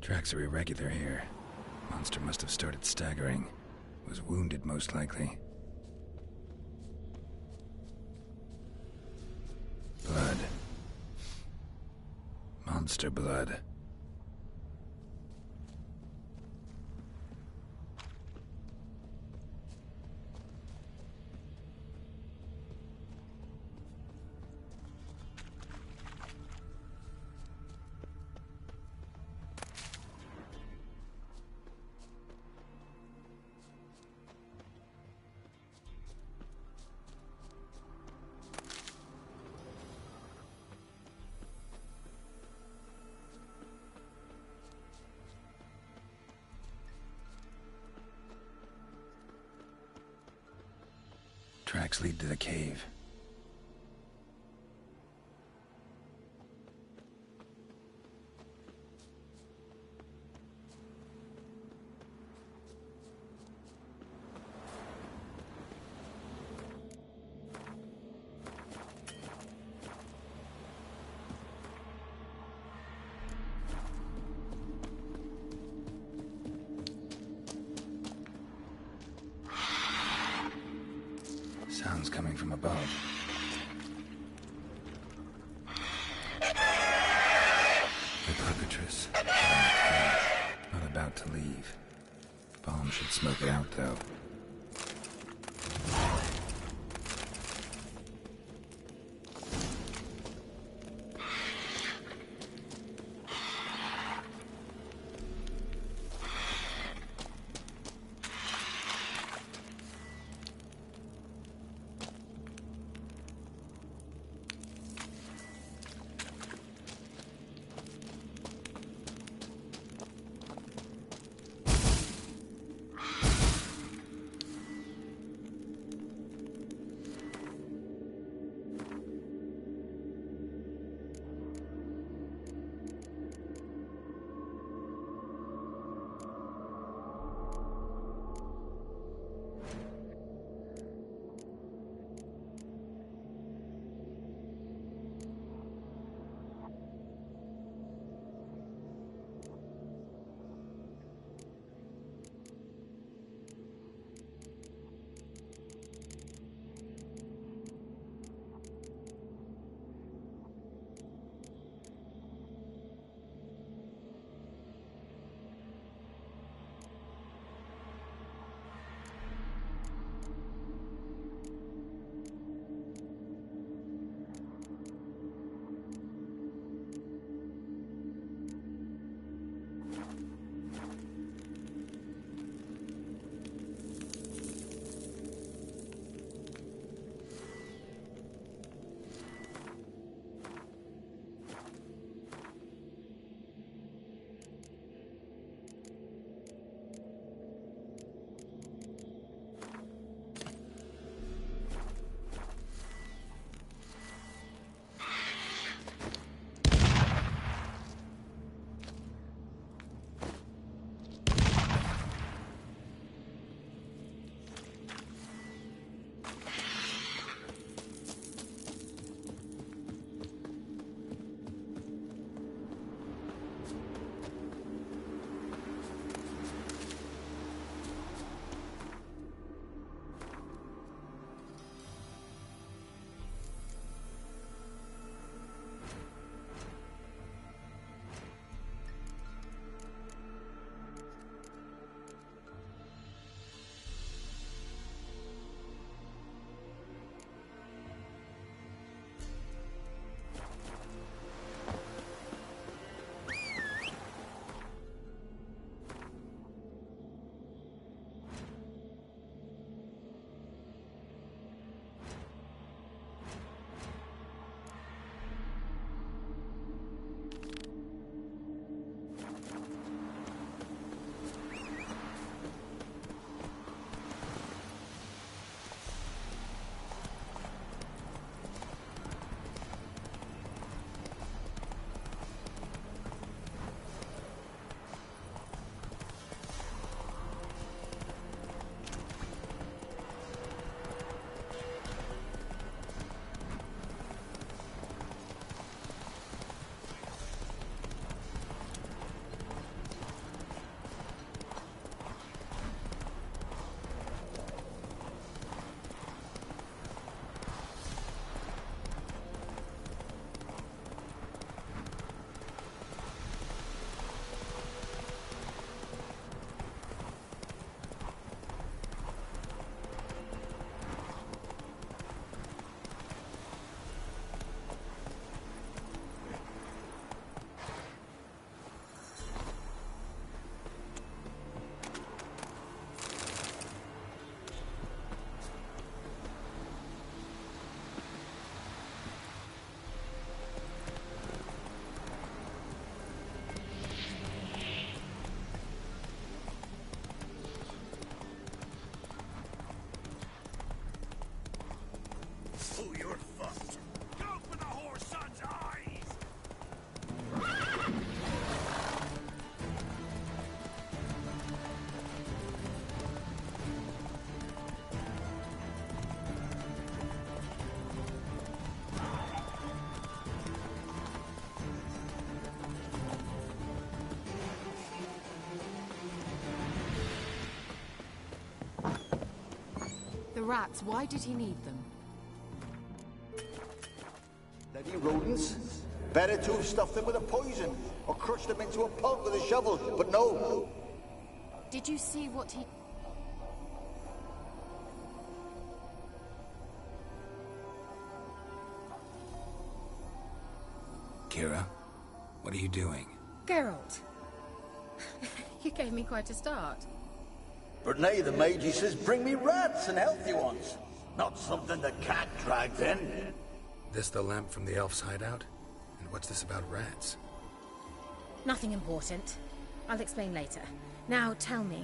Tracks are irregular here. Monster must have started staggering. Was wounded, most likely. Blood. Monster blood. Tracks lead to the cave. Sounds coming from above. The Purgatress. Not about to leave. Bomb should smoke it out, though. rats, why did he need them? Bloody rodents. Better to have stuffed them with a poison, or crushed them into a pulp with a shovel, but no. Did you see what he... Kira, what are you doing? Geralt. You gave me quite a start. But nay, the mage, he says, bring me rats and healthy ones. Not something the cat dragged in. This the lamp from the elf's hideout? And what's this about rats? Nothing important. I'll explain later. Now tell me,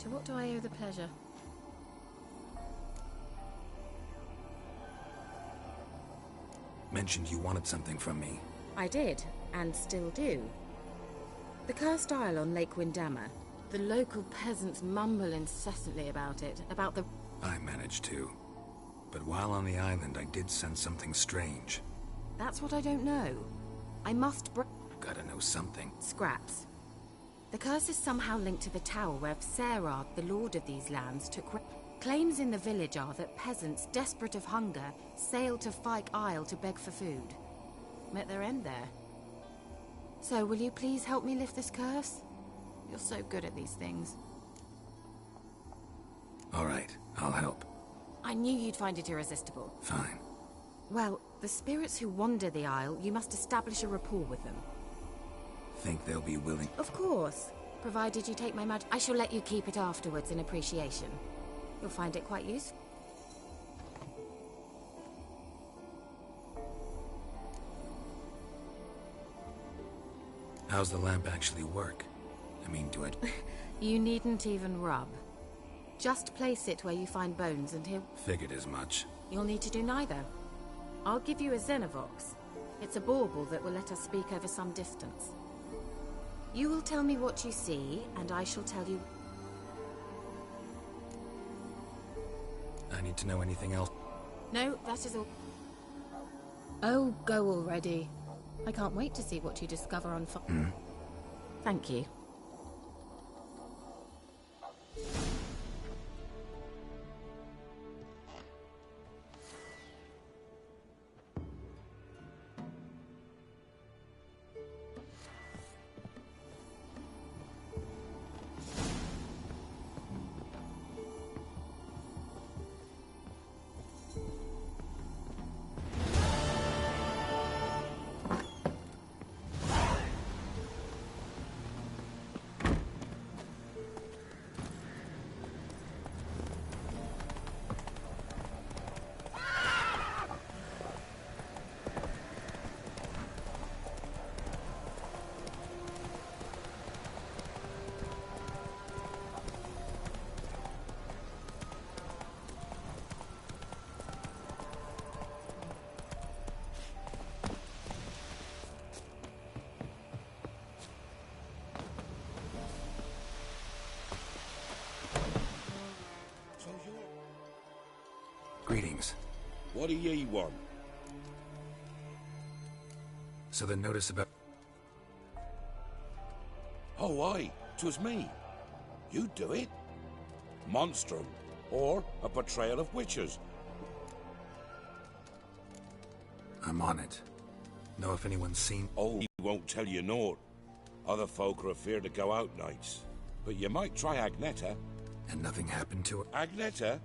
to what do I owe the pleasure? Mentioned you wanted something from me. I did, and still do. The cursed isle on Lake Windammer. The local peasants mumble incessantly about it, about the... I managed to. But while on the island, I did sense something strange. That's what I don't know. I must Gotta know something. Scraps. The curse is somehow linked to the tower where Serard, the lord of these lands, took... Claims in the village are that peasants, desperate of hunger, sailed to Fyke Isle to beg for food. Met their end there. So, will you please help me lift this curse? You're so good at these things. All right, I'll help. I knew you'd find it irresistible. Fine. Well, the spirits who wander the isle, you must establish a rapport with them. Think they'll be willing? Of course. Provided you take my magic, I shall let you keep it afterwards in appreciation. You'll find it quite useful. How's the lamp actually work? I mean, do it... You needn't even rub. Just place it where you find bones and he'll... Figured as much. You'll need to do neither. I'll give you a Xenovox. It's a bauble that will let us speak over some distance. You will tell me what you see, and I shall tell you... I need to know anything else. No, that is all. Oh, go already. I can't wait to see what you discover on fire. Thank you. Greetings. What do ye want? So the notice about... Oh, aye, 'twas me. You do it? Monstrum, or a betrayal of witches. I'm on it. Know if anyone's seen... Oh, he won't tell you naught. Other folk are afeard to go out nights. But you might try Agneta. And nothing happened to her? Agneta?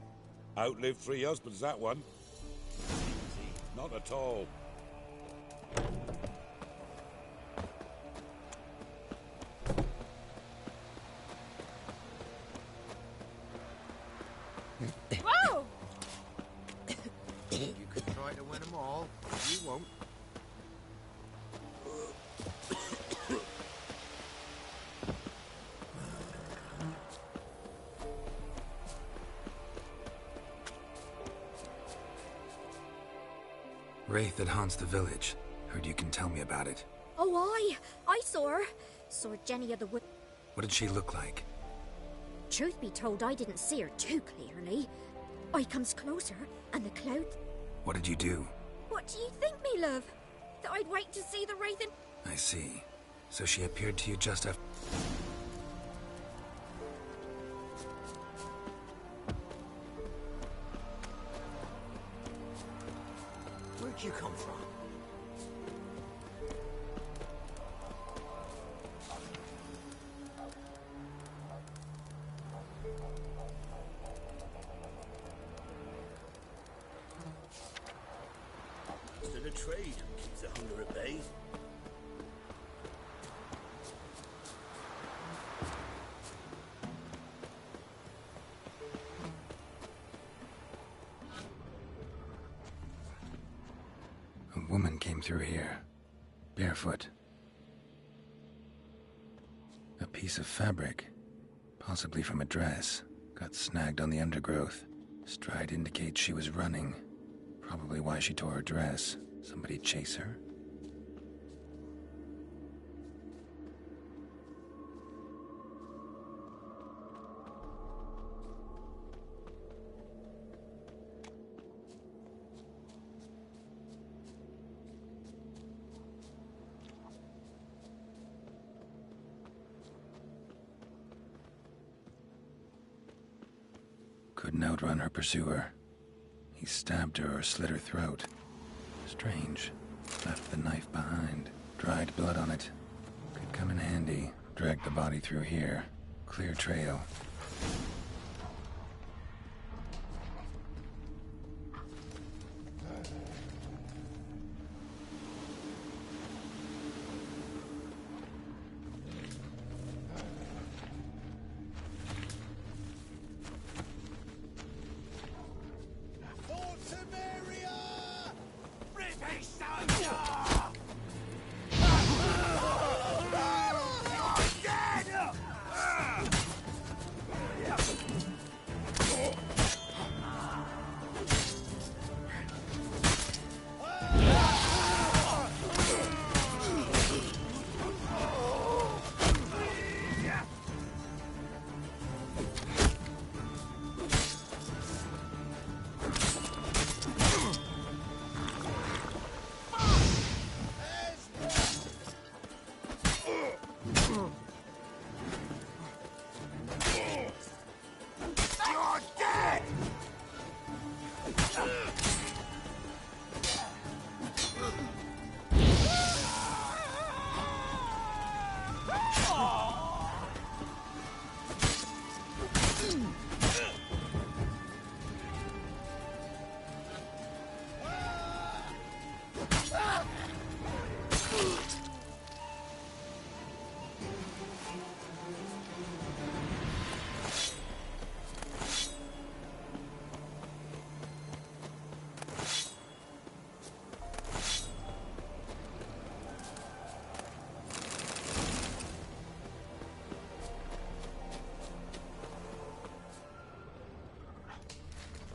Outlived 3 husbands, that one. Not at all. Whoa! You could try to win them all, but you won't. Wraith that haunts the village. Heard you can tell me about it. Oh, I saw her. Saw Jenny of the Wood. What did she look like? Truth be told, I didn't see her too clearly. I comes closer, and the cloud... What did you do? What do you think, me love? That I'd wait to see the Wraith and... I see. So she appeared to you just after... think you come from? Still a trade. Keeps the hunger at bay. A woman came through here, barefoot. A piece of fabric, possibly from a dress, got snagged on the undergrowth. Stride indicates she was running. Probably why she tore her dress. Somebody chase her? Couldn't outrun her pursuer. He stabbed her or slit her throat. Strange. Left the knife behind. Dried blood on it. Could come in handy. Dragged the body through here. Clear trail.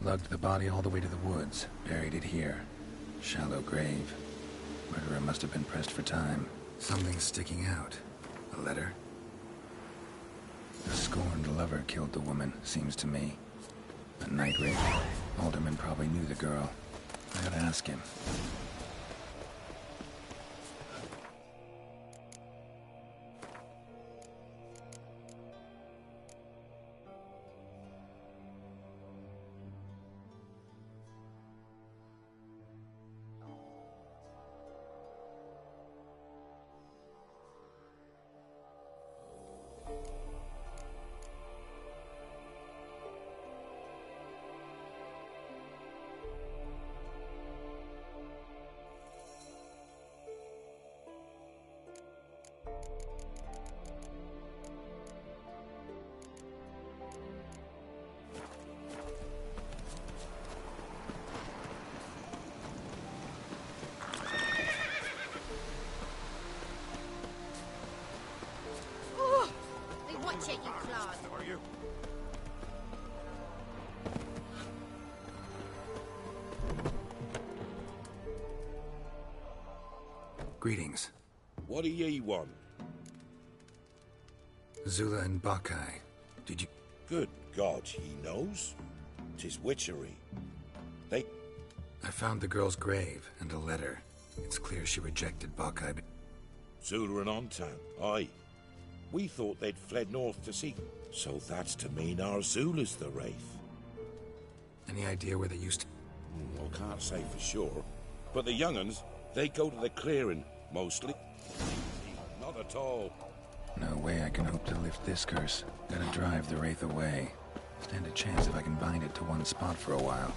Lugged the body all the way to the woods, buried it here. Shallow grave. Murderer must have been pressed for time. Something's sticking out. A letter? A scorned lover killed the woman, seems to me. A night rape. Alderman probably knew the girl. I gotta ask him. Watch it, you clod. Are you? Greetings. What do ye want? Zula and Bakai. Did you... Good God, he knows. 'Tis witchery. I found the girl's grave and a letter. It's clear she rejected Bakai. Zula and Ontan, aye. We thought they'd fled north to seek. So that's to mean our Zula's the Wraith. Any idea where they used to... I can't say for sure. But the young'uns, they go to the clearing, mostly. Not at all. No way I can hope to lift this curse. Gotta drive the wraith away. Stand a chance if I can bind it to one spot for a while.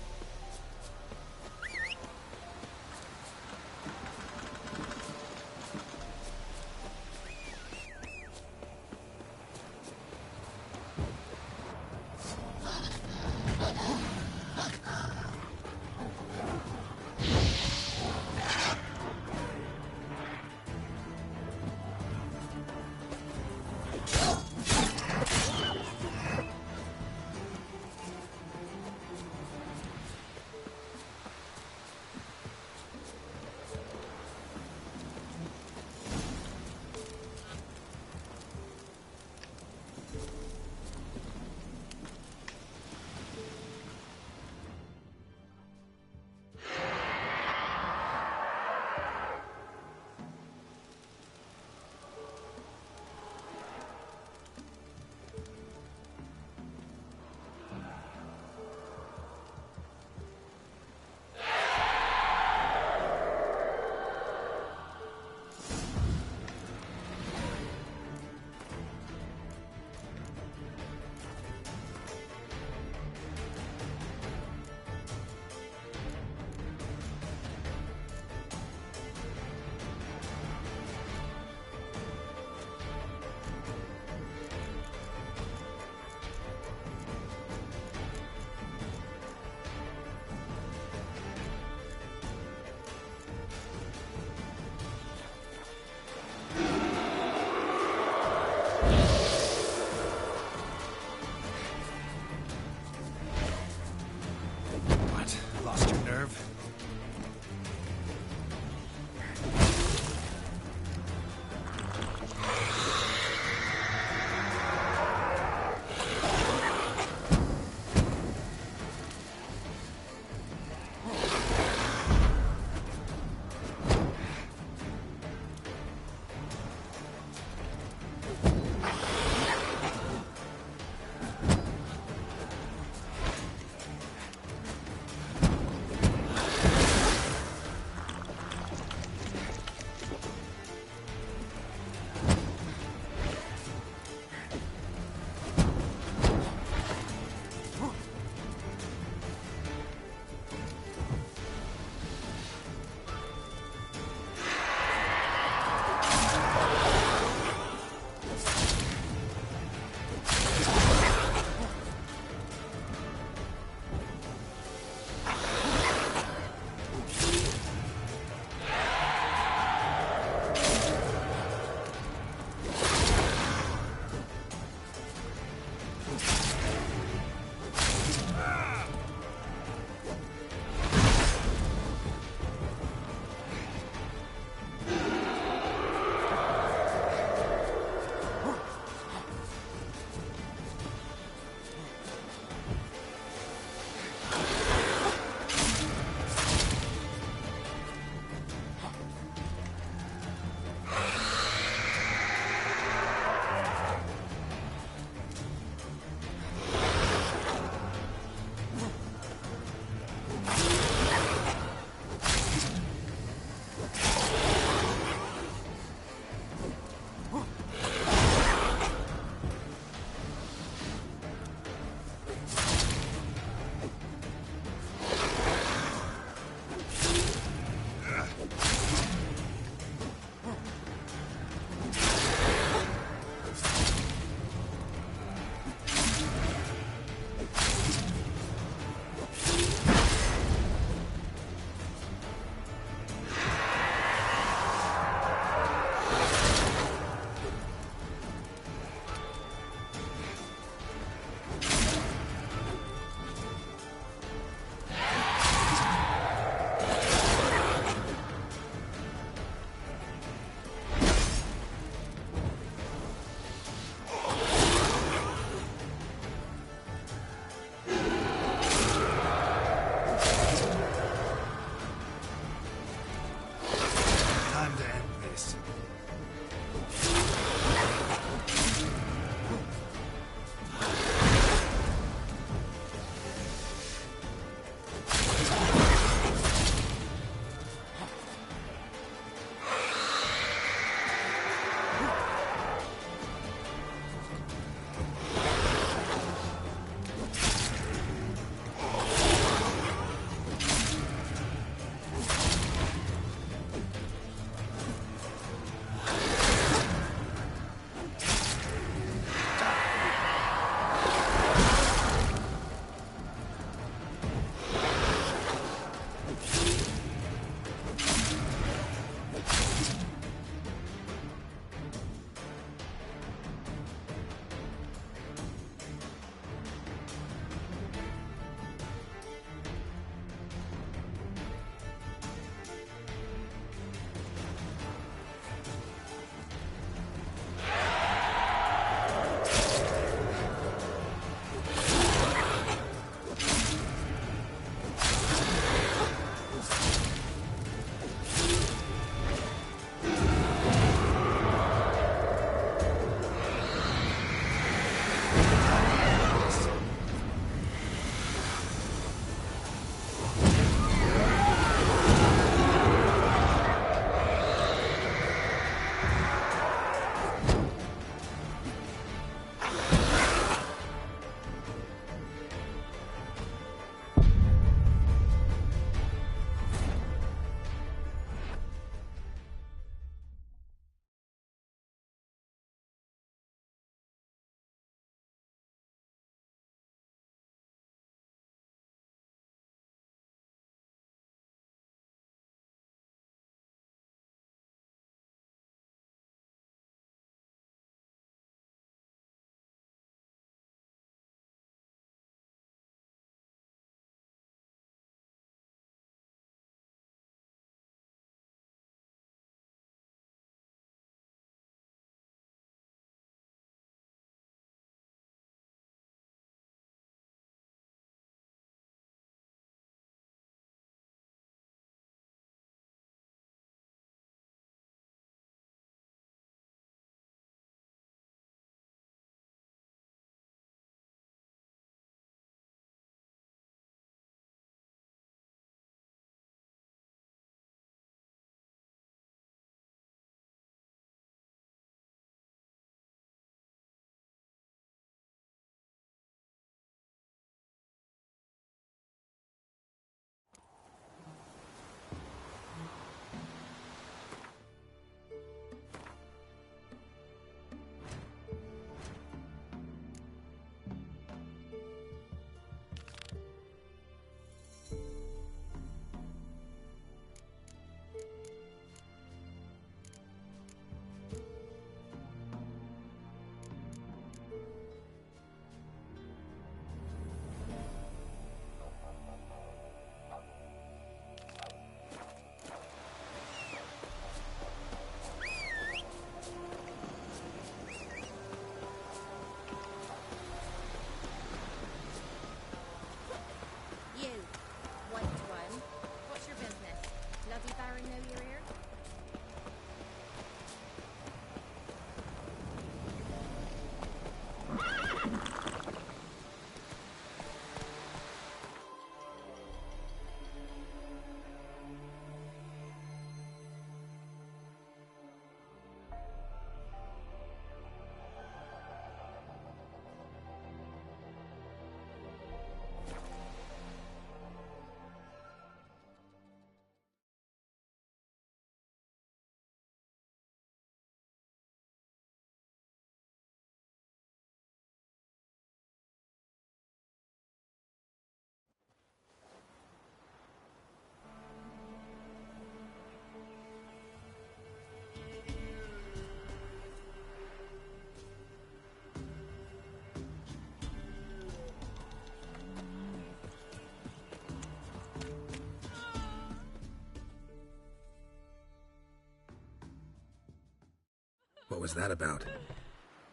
was that about?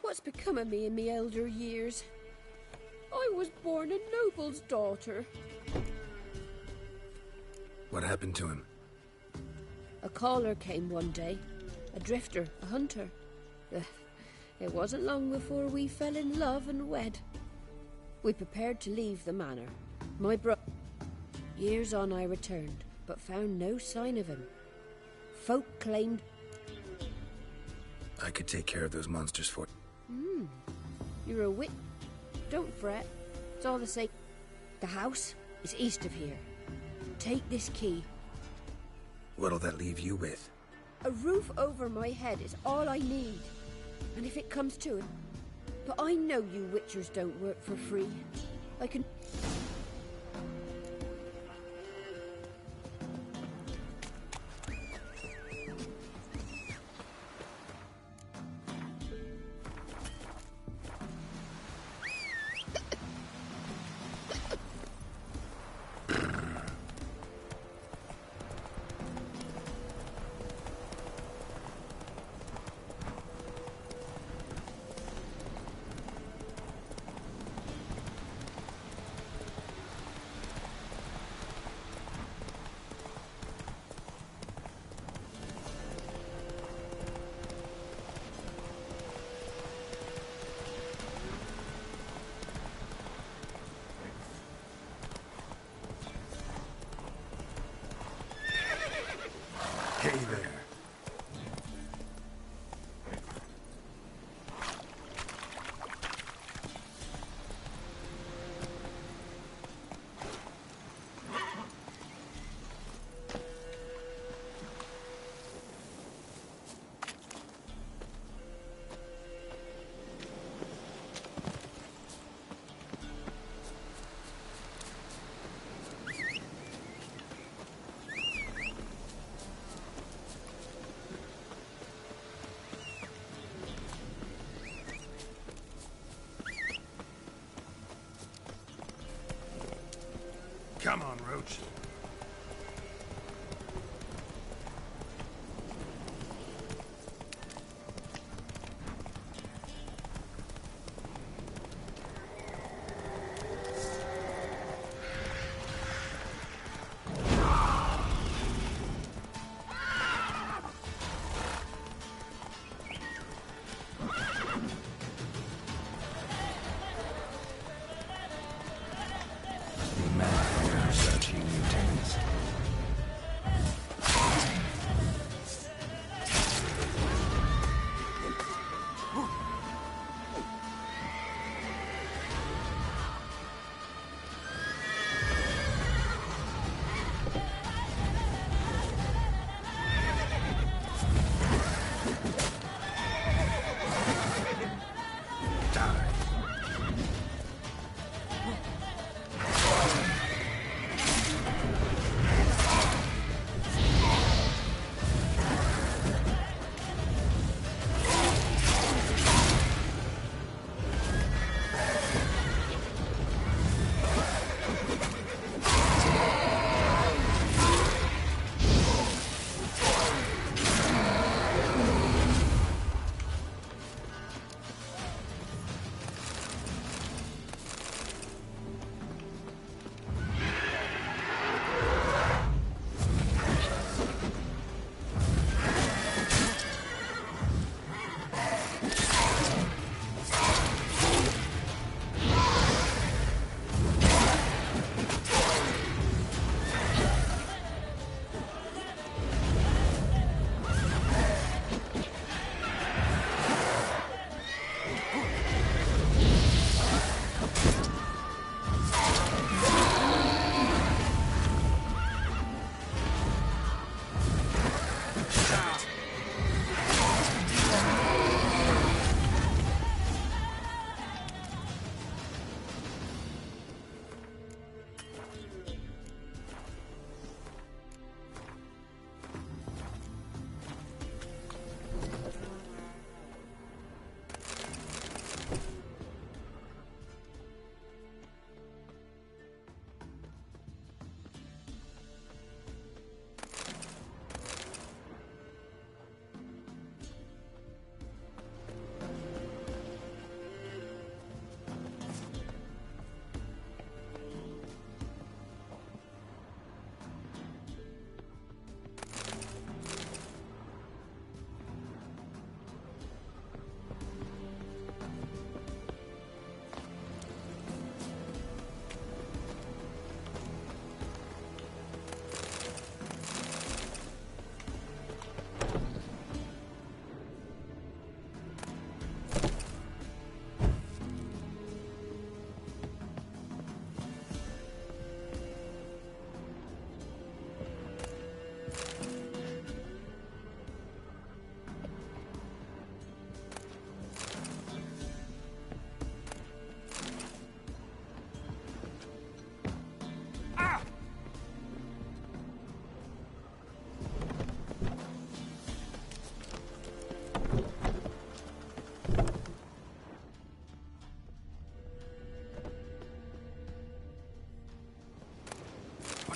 What's become of me in me elder years? I was born a noble's daughter. What happened to him? A caller came one day. A drifter, a hunter. It wasn't long before we fell in love and wed. We prepared to leave the manor. My brother... Years on I returned, but found no sign of him. Folk claimed... I could take care of those monsters for... You're a wit. Don't fret. It's all the same. The house is east of here. Take this key. What'll that leave you with? A roof over my head is all I need. And if it comes to it... But I know you witchers don't work for free. I can... Hey there. Come on, Roach. Such a mutation.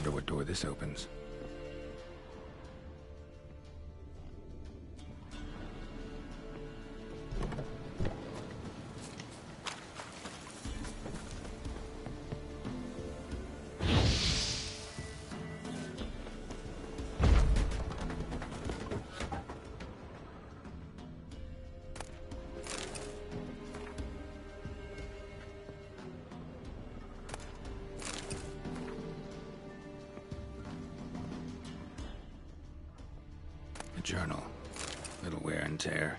Wonder what door this opens. A journal. Little wear and tear.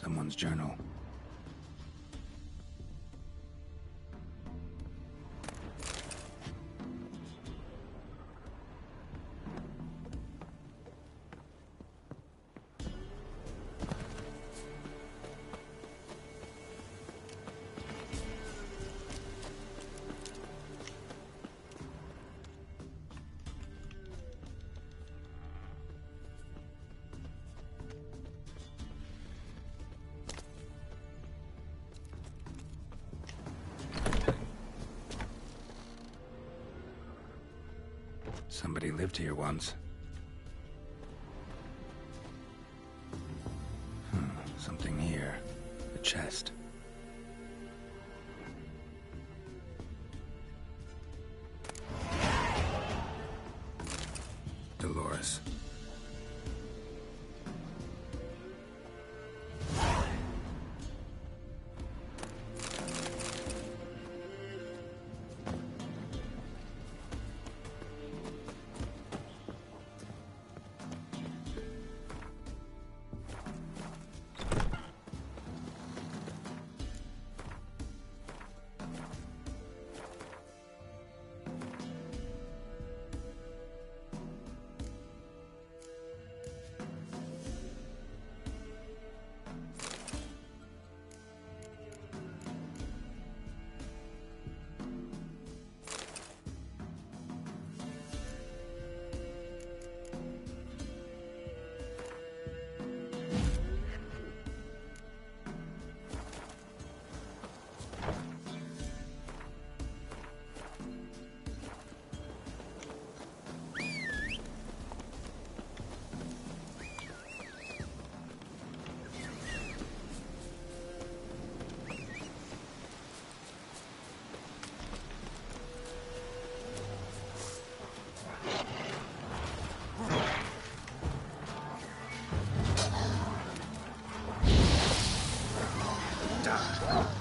Someone's journal. Somebody lived here once. Something here. A chest. Dolores. Die.